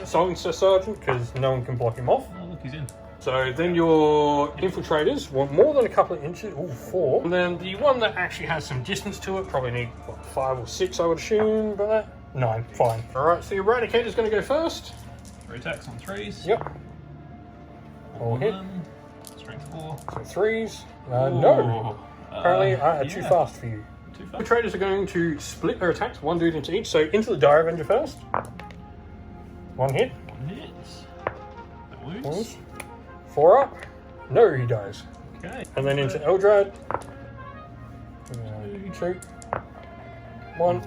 S3: assault intercessor sergeant because no one can block him off.
S2: Oh, look, he's in.
S3: So then your infiltrators want more than a couple of inches, 4. And then the one that actually has some distance to it probably need 5 or 6, I would assume, but that 9, fine. All right, so the eradicator's going to go first.
S2: 3 attacks on 3s.
S3: Yep. All hit.
S2: Strength 4.
S3: So 3s. No. Apparently, too fast for you.
S2: Too fast.
S3: Infiltrators are going to split their attacks, 1 dude into each. So into the dire avenger first. 1 hit.
S2: 1 hit. That wounds.
S3: 4 up. No, he dies.
S2: Okay.
S3: And then into Eldrad. 2. 1.
S2: Wound.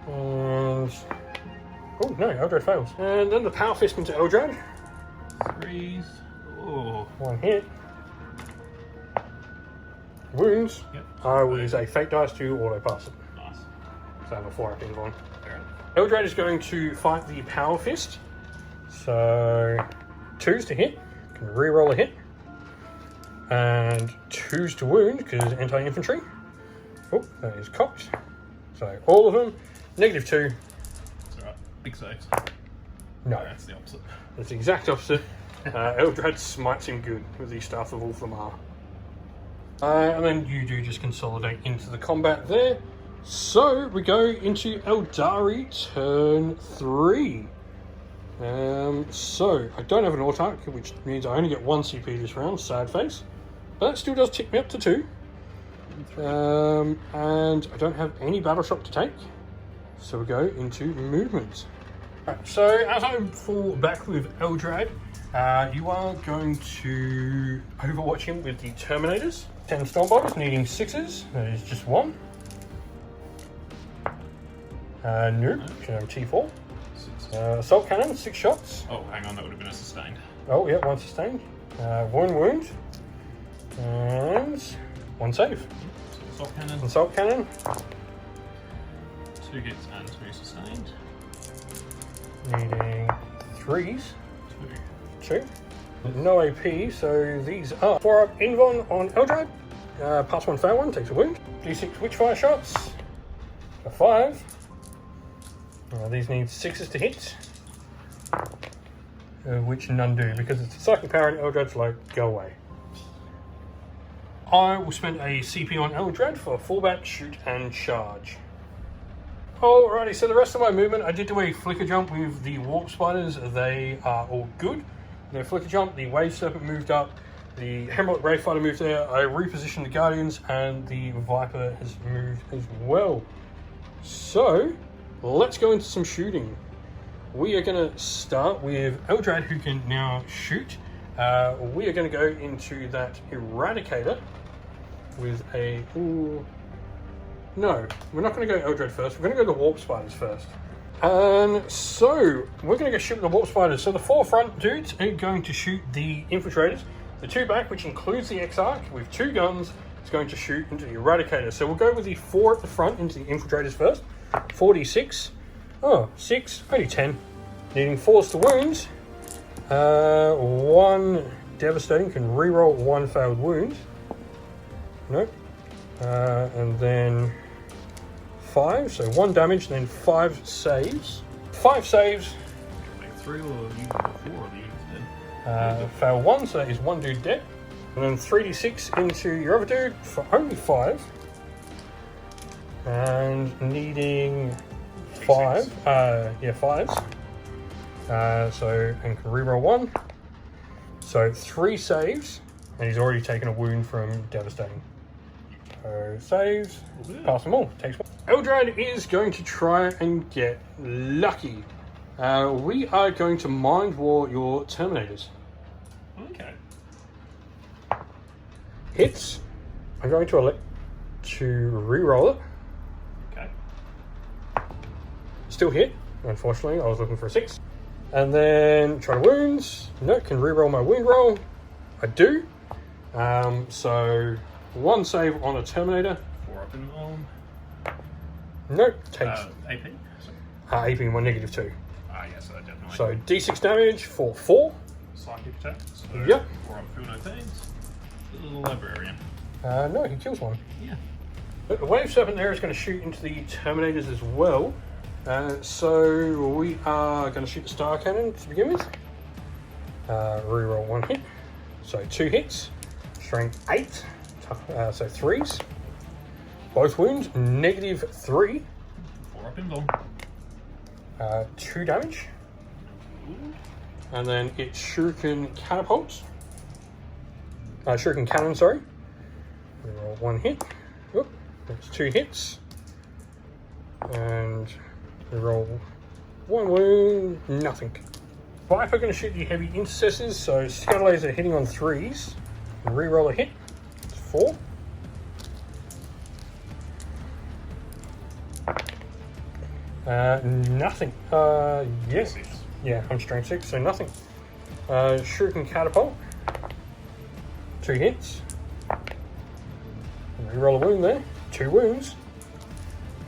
S3: And... oh, no, Eldrad fails. And then the Power Fist into Eldrad.
S2: 3s. Oh.
S3: 1 hit. Wounds.
S2: Yep.
S3: I will use a Fate Dice to auto pass it.
S2: Nice.
S3: So I have a 4 up on.
S2: Fair enough.
S3: Eldrad is going to fight the Power Fist. So 2s to hit. Can re-roll a hit. And 2s to wound because anti-infantry. Oh, that is cocked. So all of them. -2.
S2: It's alright. Big saves.
S3: No,
S2: That's the opposite.
S3: that's the exact opposite. Eldrad smites him good with the Staff of Ulthamar. And then you do just consolidate into the combat there. So we go into Aeldari turn 3. So I don't have an autarch, which means I only get 1 CP this round, sad face. But that still does tick me up to 2. And I don't have any battle shock to take. So we go into movement. Right, so as I fall back with Eldrad, you are going to overwatch him with the Terminators. 10 Stormbolters needing 6s, that is just 1. Nope, should have T4.
S2: 6.
S3: Assault Cannon, 6 shots.
S2: Oh, hang on, that would have been a sustained.
S3: Oh, yeah, 1 sustained. 1 wound. And 1 save.
S2: So assault cannon,
S3: Assault Cannon.
S2: 2 hits and 2 sustained.
S3: Needing 3s.
S2: 2.
S3: 2. No AP, so these are 4 up Invon on Eldrad. Pass 1, fail 1, takes a wound. D6 Witchfire shots. A 5. These need 6s to hit. Which none do, because it's a psychic power and Eldrad's like, go away. I will spend a CP on Eldrad for fallback, shoot, and charge. Alrighty, so the rest of my movement, I did do a flicker jump with the Warp Spiders. They are all good. The flicker jump, the Wave Serpent moved up, the Hemlock Grave Fighter moved there, I repositioned the Guardians, and the Viper has moved as well. So, let's go into some shooting. We are going to start with Eldrad, who can now shoot. We are going to go into that Eradicator with a... ooh, no, we're not going to go Eldrad first. We're going to go the Warp Spiders first. And so we're going to go shoot the warp spiders. So the 4 front dudes are going to shoot the infiltrators. The 2 back, which includes the Exarch with 2 guns, is going to shoot into the Eradicator. So we'll go with the 4 at the front into the infiltrators first. 46. Oh, 6. Only 10. Needing 4s to wounds. 1 devastating, can reroll 1 failed wound. Nope. And then 5, so 1 damage, then 5 saves. 5 saves.
S2: Like 3 or you 4 or the unit's dead.
S3: Fail 1, so that is 1 dude dead. And then 3d6 into your other dude for only 5. And needing 5. Yeah, 5s. So, and can reroll 1. So 3 saves, and he's already taken a wound from devastating. So saves, pass them all, takes 1. Eldari is going to try and get lucky. We are going to mind war your Terminators.
S2: Okay.
S3: Hits. I'm going to elect to re-roll it.
S2: Okay.
S3: Still hit. Unfortunately, I was looking for a 6. And then try to wounds. No, can re-roll my wound roll. I do. So 1 save on a Terminator.
S2: 4 up in arm.
S3: Nope, takes
S2: AP.
S3: AP in my -2.
S2: Yes, definitely.
S3: So D6 damage for 4.
S2: Psychic attack. So
S3: Yep.
S2: 4 up, feel no pains. The little librarian.
S3: No, he kills 1.
S2: Yeah.
S3: The Wave Serpent there is going to shoot into the Terminators as well. So we are going to shoot the Star Cannon to begin with. Reroll 1 hit. So 2 hits. Strength 8. So 3s. Both wounds, -3.
S2: 4 up in bomb.
S3: 2 damage. And then it's Shuriken Catapult. Shuriken Cannon, sorry. Reroll 1 hit. Oop, that's 2 hits. And reroll 1 wound, nothing. Viper going to shoot the heavy intercessors, so Scatter Laser hitting on 3s. And reroll a hit. It's 4. Nothing. Yes. Yeah, I'm strength 6, so nothing. Shuriken Catapult. 2 hits. Reroll a wound there. 2 wounds.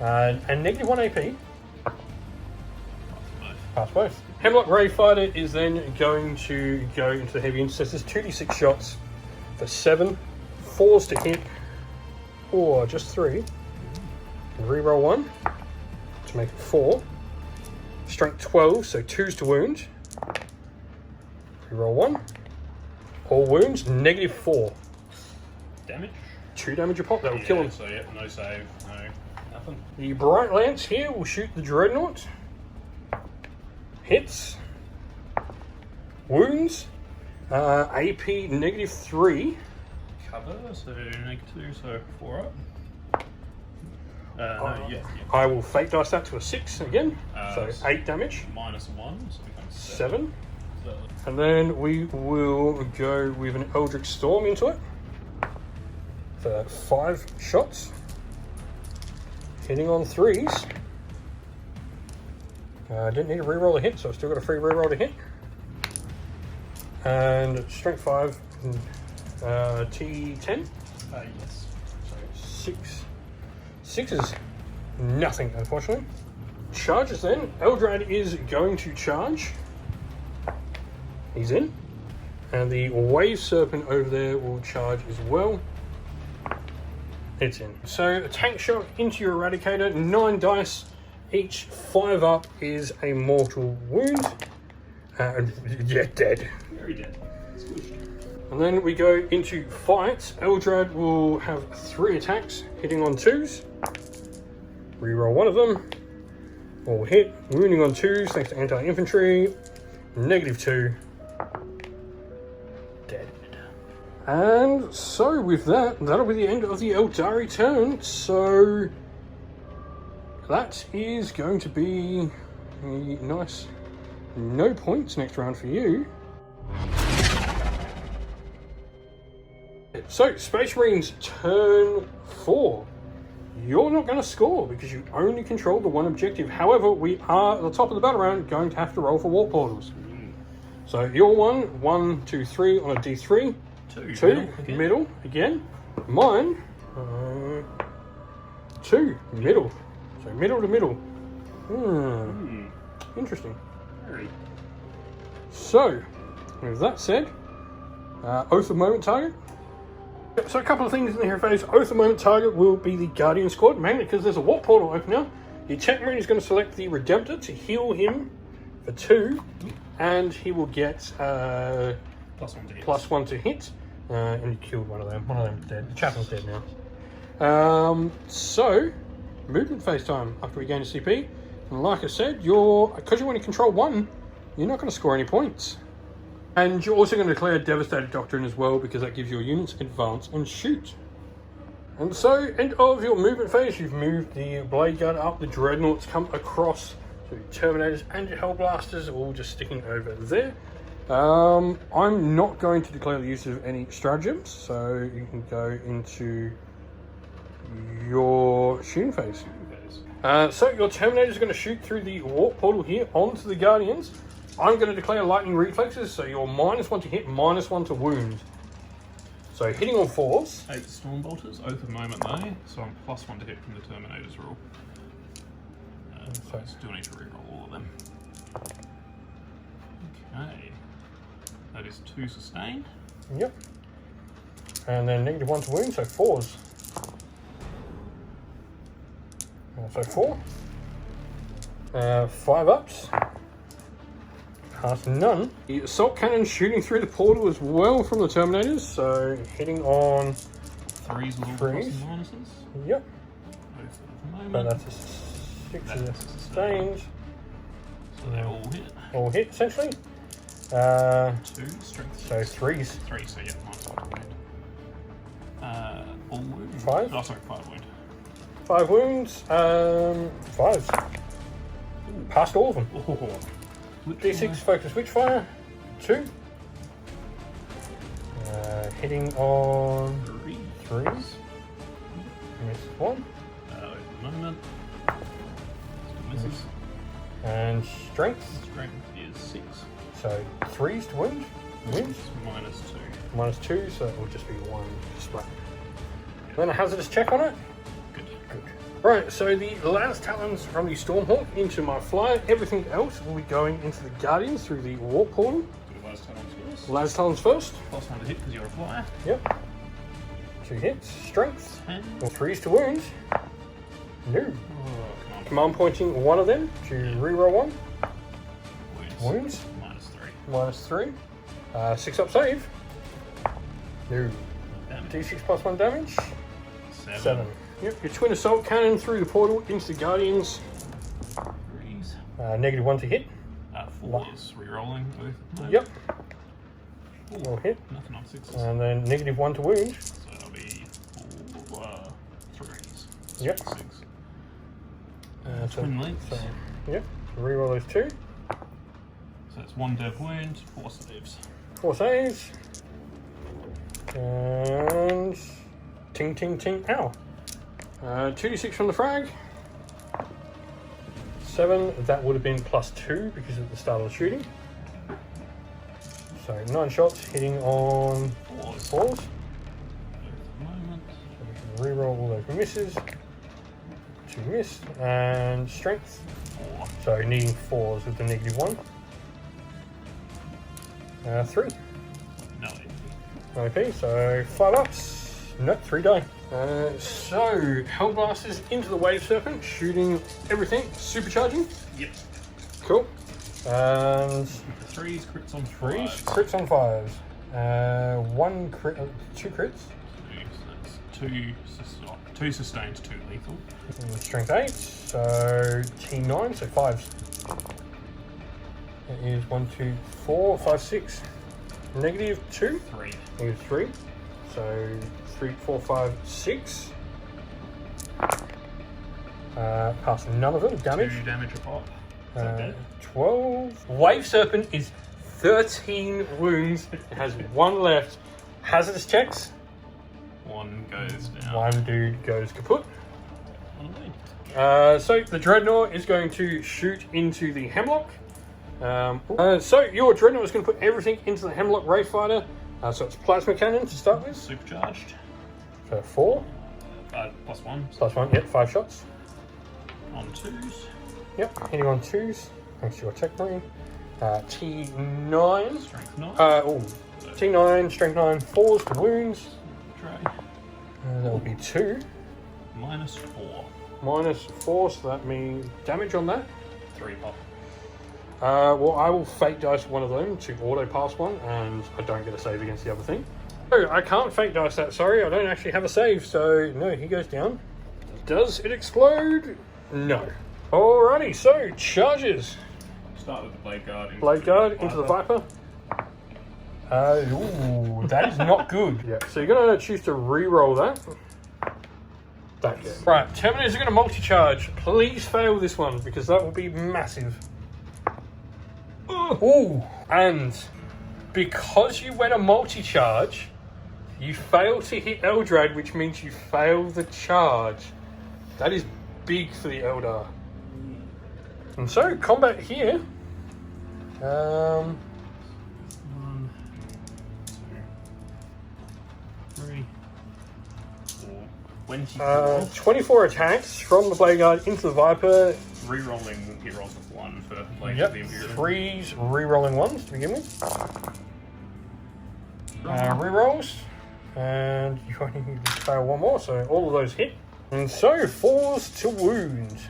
S3: And -1 AP. Pass both. Hemlock Ray Fighter is then going to go into the heavy intercessors. 2d6 shots for 7. 4s to hit. Or just 3. And reroll 1 to make it 4. Strength 12, so 2s to wound. Reroll 1. All wounds, -4.
S2: Damage?
S3: 2 damage a pop, that will kill him.
S2: So yeah, no save, no nothing.
S3: The Bright Lance here will shoot the Dreadnought. Hits. Wounds. AP -3.
S2: Cover, so -2, so 4 up. No, yeah.
S3: I will fate dice that to a 6 again. So 8 damage.
S2: -1, so it becomes
S3: 7.
S2: So,
S3: And then we will go with an Eldritch Storm into it. For 5 shots. Hitting on 3s. Didn't need to reroll a hit, so I've still got a free reroll to hit. And strength 5, T10.
S2: yes.
S3: So 6. 6 is nothing, unfortunately. Charges then. Eldrad is going to charge. He's in. And the Wave Serpent over there will charge as well. It's in. So a tank shot into your Eradicator, 9 dice. Each 5 up is a mortal wound. Yeah, dead.
S2: Very dead.
S3: And then we go into fights. Eldrad will have 3 attacks, hitting on 2s. Reroll 1 of them. All hit. Wounding on 2s, thanks to anti-infantry. -2. Dead. And so with that, that'll be the end of the Aeldari turn. So that is going to be a nice no points next round for you. So, Space Marines turn 4. you're not going to score because you only control the one objective. However, we are at the top of the battle round going to have to roll for warp portals. So your 1, 2, 3 on a D3. 2 middle again. Mine 2 middle. So middle to middle. Interesting.
S2: Very.
S3: So, with that said, Oath of Moment target. So a couple of things in the hero phase. Oath of Moment target will be the Guardian squad, mainly because there's a warp portal open now. The attack marine is going to select the Redemptor to heal him for 2, and he will get
S2: +1 to hit.
S3: +1 to hit. And you killed one of them. One of them's dead. The chaplain's dead now. So, movement phase time after we gain a CP. And like I said, because you only control 1, you're not going to score any points. And you're also going to declare Devastated Doctrine as well, because that gives your units advance and shoot. And so, end of your movement phase, you've moved the Blade Guard up, the Dreadnoughts come across, so your Terminators and your Hellblasters are all just sticking over there. I'm not going to declare the use of any stratagems, so you can go into your shooting phase. So your Terminators are going to shoot through the warp portal here onto the Guardians. I'm going to declare lightning reflexes, so you're -1 to hit, -1 to wound. So hitting on 4s.
S2: 8 Stormbolters, Oath of Moment though, so I'm +1 to hit from the Terminator's rule. So I still need to reroll all of them. Okay. That is 2 sustained.
S3: Yep. And then -1 to wound, so 4s. So 4. 5 ups. Pass none. The assault cannon shooting through the portal as well from the Terminators, so hitting on
S2: 3s with all the pluses and minuses.
S3: Yep.
S2: Oath of Moment.
S3: But that's a 6
S2: That's
S3: is
S2: a
S3: sustained.
S2: So they all hit.
S3: All hit essentially.
S2: 2 strength.
S3: So 3s.
S2: 3, so yeah, -1 wound. All wound.
S3: 5?
S2: Oh, sorry, 5 wound.
S3: 5 wounds. 5s. Passed all of them.
S2: Oh.
S3: D6 focus witchfire. 2. Hitting on 3s. Missed 1.
S2: Oath of Moment. Still misses.
S3: And strength.
S2: Strength is 6.
S3: So 3s to wound. Wounds.
S2: -2.
S3: -2, so it will just be 1 splat. Then a hazardous check on it.
S2: Good.
S3: Good. Right, so the Lance Talons from the Stormhawk into my flyer. Everything else will be going into the Guardians through the warp portal.
S2: Do the last talons first.
S3: Lance Talons first.
S2: +1 to hit because you're a flyer.
S3: Yep. 2 hits. Strength.
S2: 10.
S3: Or 3s to wound. No.
S2: Oh, come on.
S3: Command pointing one of them to reroll 1.
S2: Wounds.
S3: -3.
S2: -3.
S3: -6 up save. No.
S2: Damage.
S3: D6 +1 damage. 7.
S2: 7.
S3: Yep. Your twin assault cannon through the portal into the Guardians.
S2: 3s.
S3: -1 to hit.
S2: 4s. Rerolling. Oath of Moment.
S3: Yep.
S2: 4.
S3: Will hit.
S2: Nothing on 6s.
S3: And then -1 to wound.
S2: So that'll be 4 3s.
S3: Yep.
S2: 6.
S3: So-
S2: Twin length.
S3: So, yep. Reroll those 2.
S2: So it's 1 dev wound, 4 saves.
S3: 4 saves. And ting ting ting. Ow. 2d6 from the frag. 7. That would have been +2 because of the start of the shooting. So 9 shots hitting on
S2: 4s.
S3: 4s.
S2: Oath of Moment.
S3: So we can reroll all those misses. 2 missed. And strength.
S2: 4.
S3: So needing 4s with the -1. 3.
S2: No.
S3: Okay, so 5 ups. Nope, 3 die. So, Hellblasters into the Wave Serpent, shooting everything, supercharging.
S2: Yep.
S3: Cool. And
S2: 3s, crits on
S3: 3s,
S2: 5s.
S3: crits on 5s. 1 crit, 2 crits.
S2: So that's 2 sustained, 2 lethal.
S3: And strength 8, so T9, so 5s. It is 1, 2, 4, 5, 6. -2.
S2: 3.
S3: -3. So 3, 4, 5, 6. Pass none of them. Damage.
S2: 2 damage a pop. Is that dead?
S3: 12. Wave Serpent is 13 wounds. It has 1 left. Hazardous checks.
S2: 1 goes down.
S3: 1 dude goes kaput.
S2: on the lead.
S3: So the Dreadnought is going to shoot into the Hemlock. So your Dreadnought is going to put everything into the Hemlock Wraith Fighter. So it's Plasma Cannon to start with.
S2: Supercharged.
S3: For 4.
S2: +1.
S3: +1, yep, 5 shots.
S2: On 2s.
S3: Yep, hitting on 2s. Thanks to your Tech Marine. T9.
S2: Strength 9.
S3: T9, Strength 9, 4s to wounds.
S2: Tray.
S3: That will be 2.
S2: -4.
S3: -4, so that means damage on that.
S2: 3 pop.
S3: Well, I will fake dice one of them to auto pass one, and I don't get a save against the other thing. Oh, I can't fake dice that, sorry, I don't actually have a save, so no, he goes down. Does it explode? No. Alrighty, so charges.
S2: Start with the Blade Guard.
S3: Blade Guard into the Viper. Ooh, that is not good. Yeah, so you're going to choose to re-roll that. Right, Terminators are going to multi-charge. Please fail this one, because that will be massive. Ooh, and because you went a multi-charge, you failed to hit Eldrad, which means you failed the charge. That is big for the Eldar. And so, combat here.
S2: 1, 2, 3, 4, 24.
S3: 24 attacks from the Blade Guard into the Viper.
S2: Re-rolling hit rolls with 1 for Blade
S3: Yep,
S2: of the Imperial.
S3: 3s re-rolling 1s to begin with. Re-rolls. And you only need to fail 1 more, so all of those hit. And so, 4s to wound.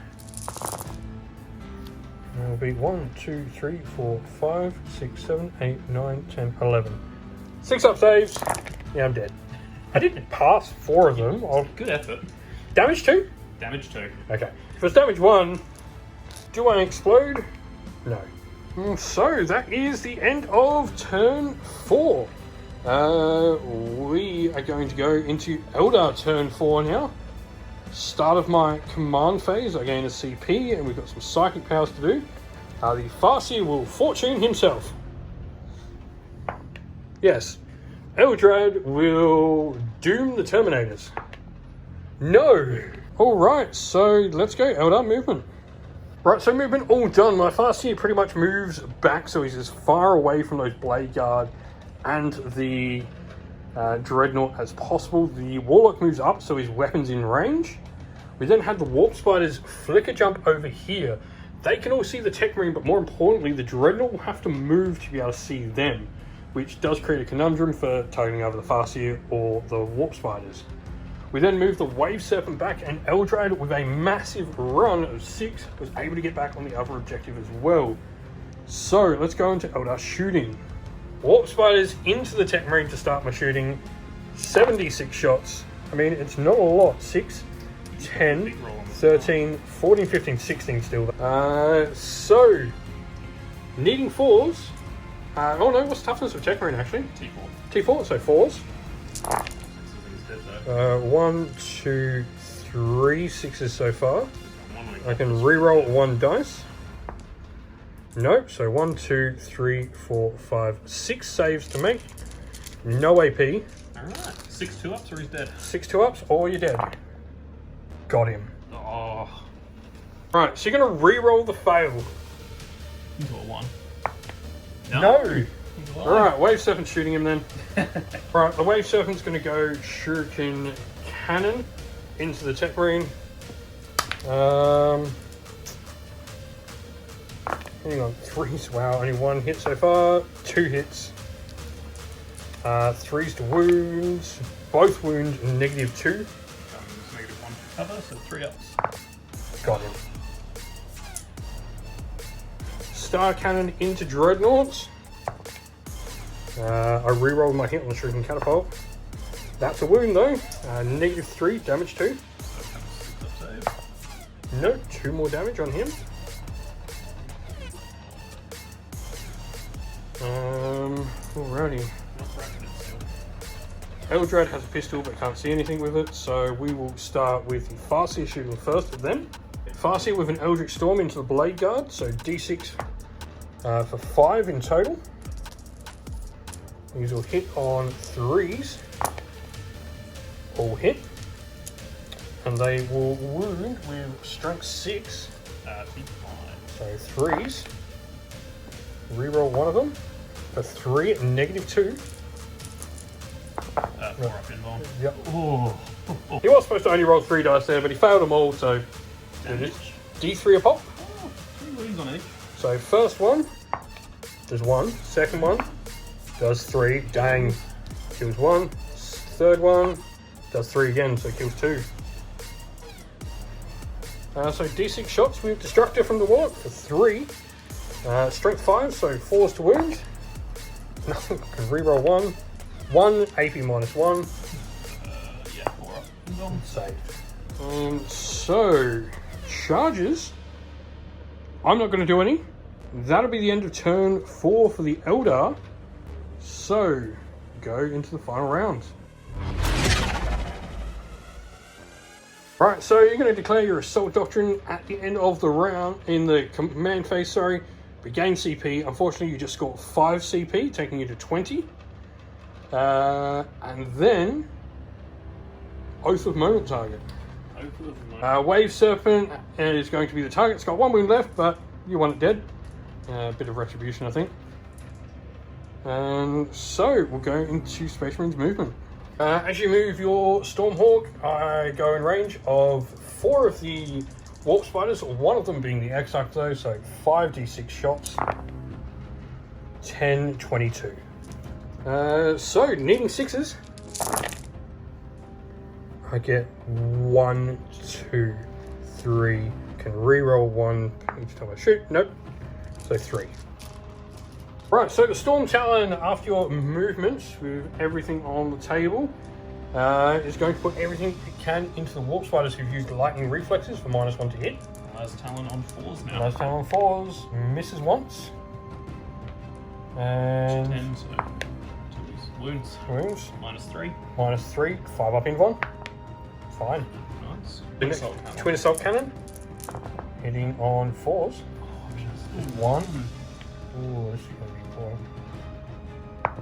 S3: It'll be 1, 2, 3, 4, 5, 6, 7, 8, 9, 10, 11. 6 up saves. Yeah, I'm dead. I did pass 4 of them.
S2: Good effort.
S3: Damage 2?
S2: Damage 2.
S3: Okay. If it's damage 1, do I explode? No. So, that is the end of turn 4. We are going to go into Eldar turn 4 now. Start of my command phase, I gain a CP, and we've got some psychic powers to do. The Farseer will fortune himself. Yes, Eldrad will doom the Terminators. No! Alright, so let's go Eldar movement. Right, so movement all done. My Farseer pretty much moves back, so he's as far away from those Blade Guard and the Dreadnought as possible. The Warlock moves up, so his weapon's in range. We then had the Warp Spiders flicker jump over here. They can all see the Tech Marine, but more importantly, the Dreadnought will have to move to be able to see them, which does create a conundrum for toting over the Farseer or the Warp Spiders. We then move the Wave Serpent back, and Eldrad, with a massive run of 6, was able to get back on the other objective as well. So, let's go into Eldar shooting. Warp Spiders into the Tech Marine to start my shooting. 76 shots. I mean, it's not a lot. 6, 10, 13, 14, 15, 16 still. So, needing 4s. Oh no, what's toughness of Tech Marine actually?
S2: T4.
S3: T4, so 4s.
S2: 6 is dead though.
S3: 1, 2, 3 6s so far. I can re-roll 1 dice. Nope, so 1, 2, 3, 4, 5, 6 saves to make. No AP.
S2: Alright, 6 2-ups or he's dead?
S3: 6 2-ups or you're dead. Got him.
S2: Oh.
S3: Right, so you're going to re-roll the fail.
S2: Into a 1.
S3: No! Alright, Wave Serpent's shooting him then. Right, the Wave Serpent's going to go Shuriken Cannon into the Tech Marine. Hang on, 3s. Wow, only 1 hit so far. 2 hits. 3s to wounds. Both wound -2.
S2: -1 cover, so 3 ups.
S3: Got him. Star Cannon into Dreadnought. I re-rolled my hit on the Shuriken Catapult. That's a wound though. -3, damage 2.
S2: So 6 up save.
S3: No, 2 more damage on him. Alrighty. Eldrad has a pistol but can't see anything with it, so we will start with the Farseer shooting first of them. Farseer with an Eldritch Storm into the Blade Guard, so D6 for 5 in total. These will hit on 3s. All hit. and they will wound with strength 6.
S2: Big 5.
S3: So 3s. Reroll one of them for 3 and -2.
S2: 4 up in bomb.
S3: Yep.
S2: Oh.
S3: He was supposed to only roll 3 dice there, but he failed them all, so
S2: Damage.
S3: D3 a pop.
S2: Oh, 3 wounds on each.
S3: So first one does 1, second one does 3, dang, kills 1. Third one does 3 again, so kills 2. So D6 shots with Destructor from the wallet for 3. Strength 5, so 4s to wound. Nothing, I can reroll 1. 1 AP -1.
S2: Yeah, 4 up in bomb.
S3: Saved. So, charges. I'm not going to do any. That'll be the end of turn 4 for the Eldar. So, go into the final round. Right, so you're going to declare your Assault Doctrine at the end of the round, in the command phase, sorry. But gain CP. Unfortunately, you just scored 5 CP, taking you to 20. And then, Oath of Moment target. Wave Serpent is going to be the target. It's got 1 wound left, but you want it dead. A bit of retribution, I think. And so, we'll go into Space Marine's movement. As you move your Stormhawk, I go in range of 4 of the Warp Spiders, one of them being the Exarch though, so 5d6 shots. 10, 22. So, needing 6s. I get 1, 2, 3. Can reroll 1 each time I shoot. Nope. So 3. Right, so the Storm Talon, after your movements with everything on the table, is going to put everything it can into the Warp Spiders who've used Lightning Reflexes for -1 to hit.
S2: Last Talon on 4s now.
S3: Last Talon on 4s, misses once. And
S2: 10, so 2 wounds.
S3: wounds.
S2: -3.
S3: -3, 5 up in one. Fine.
S2: Nice.
S3: The next,
S2: Assault Cannon.
S3: Twin Assault Cannon. Hitting on 4s. 1. Ooh, this is going to be poor.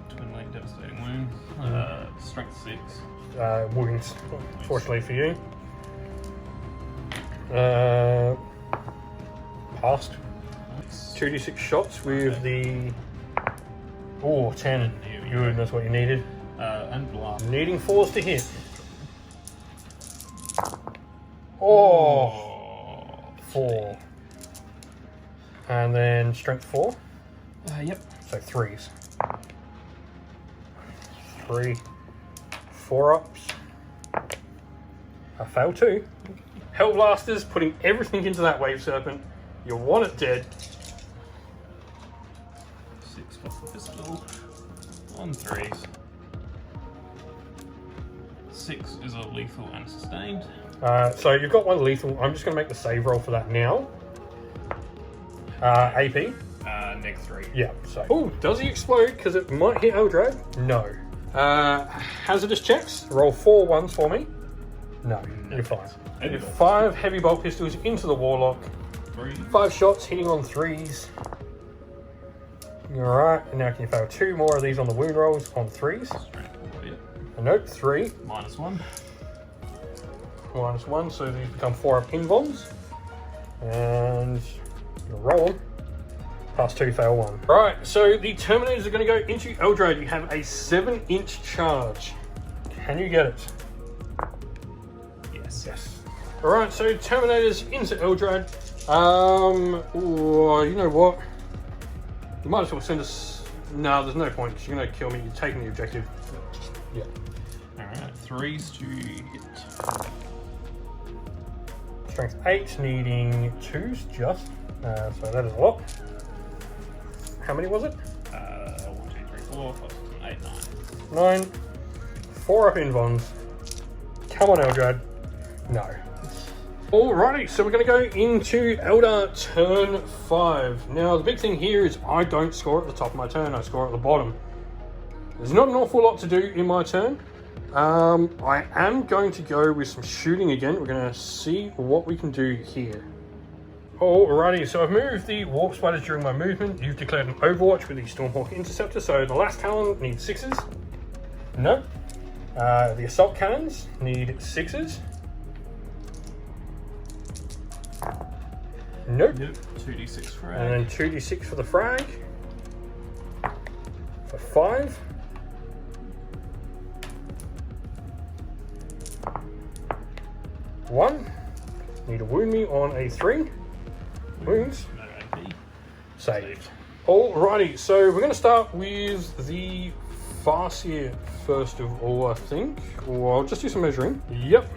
S2: Twin Link Devastating Wounds. Strength 6.
S3: Wounds, fortunately for you. Passed.
S2: Nice.
S3: 2d6 shots with the... Oh, 10.
S2: There we
S3: Good,
S2: go.
S3: that's what you needed.
S2: And Blast.
S3: Needing 4s to hit. Oh, 4. And then strength 4.
S2: Yep.
S3: So 3s. 3. 4 ups. I failed 2. Hellblasters, putting everything into that Wave Serpent. You want it dead.
S2: 6 plus the pistol. On 3s. 6 is a lethal and sustained.
S3: So you've got 1 lethal. I'm just going to make the save roll for that now. AP.
S2: -3.
S3: Yeah, so. Oh, does he explode? Because it might hit Eldrad? No. Hazardous checks. Roll 4 1s for me. No, you're fine.
S2: Heavy
S3: You're
S2: bolt.
S3: 5 heavy bolt pistols into the Warlock.
S2: 3.
S3: 5 shots hitting on 3s. Alright, and now can you fail 2 more of these on the wound rolls on 3s?
S2: Strength 4, yep.
S3: Nope, 3.
S2: -1.
S3: -1, so these become 4 up in bombs. And you roll them. Pass 2, fail 1. Right, so the Terminators are going to go into Eldrad. You have a 7-inch charge. Can you get it?
S2: Yes.
S3: Yes. Alright, so Terminators into Eldrad. Ooh, you know what? You might as well send us... No, there's no point, because you're going to kill me. You're taking the objective. Yeah.
S2: Alright, 3s to hit.
S3: Strength 8, needing 2s just. So that is a lot. How many was it?
S2: 1, 2, 3, 4, 5, 6, 7, 8,
S3: 9.
S2: 9.
S3: 4 up in bonds. Come on, Eldrad. No. Alrighty, so we're going to go into Eldar turn 5. Now, the big thing here is I don't score at the top of my turn, I score at the bottom. There's not an awful lot to do in my turn. I am going to go with some shooting again. We're going to see what we can do here. Alrighty, so I've moved the Warp Spiders during my movement. You've declared an Overwatch with the Stormhawk Interceptor, so the last Talon needs 6s. Nope. The Assault Cannons need 6s. Nope.
S2: Nope. 2d6 for
S3: And then 2d6 for the frag. For 5. One. Need to wound me on a 3. Wounds.
S2: No AP.
S3: Saved. Alrighty, so we're going to start with the Farseer first of all, I think. Or I'll just do some measuring. Yep.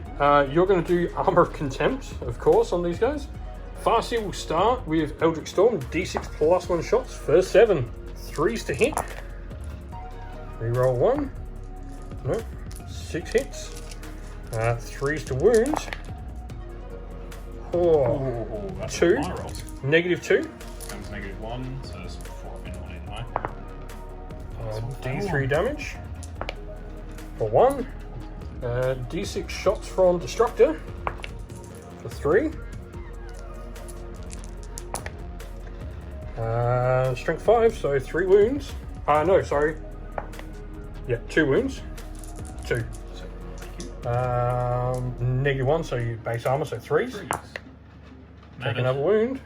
S3: You're going to do Armor of Contempt, of course, on these guys. Farseer will start with Eldritch Storm, d6 plus 1 shots, first 7. 3s to hit. Reroll 1. Nope. 6 hits. 3s to wound.
S2: Oh, that's
S3: 2.
S2: my rolls.
S3: Negative 2.
S2: Comes -1, so it's 4 in all anyway.
S3: D3 damage. For 1. D6 shots from Destructor. For 3. Strength 5, so 3 wounds. No, sorry. Yeah, 2 wounds. 2. -1, so you base armor, so 3s. Take another wound.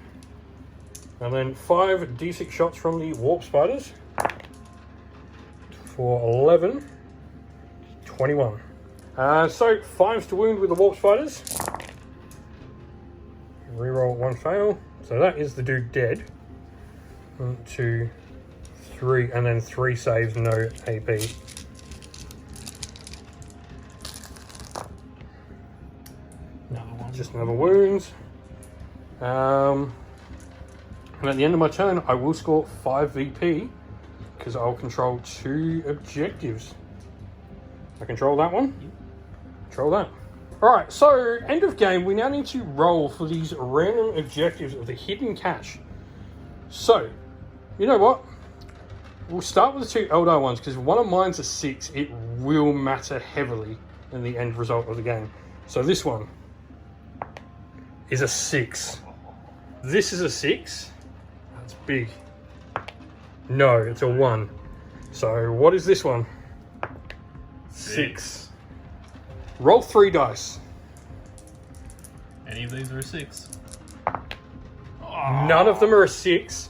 S3: And then 5 d6 shots from the Warp Spiders. For 11. 21. So 5s to wound with the Warp Spiders. Reroll 1 fail. So that is the dude dead. 1, 2, 3, and then 3 saves, no AP. Just another wound. And at the end of my turn, I will score 5 VP because I'll control 2 objectives. I control that one. Control that. Alright, so end of game, we now need to roll for these random objectives of the hidden cache. So, you know what? We'll start with the 2 Eldar ones because one of mine's a 6. It will matter heavily in the end result of the game. So this one is a 6. This is a 6. That's big. No, it's a 1. So what is this one? 6. Roll 3 dice.
S2: Any of these are a 6.
S3: None of them are a 6.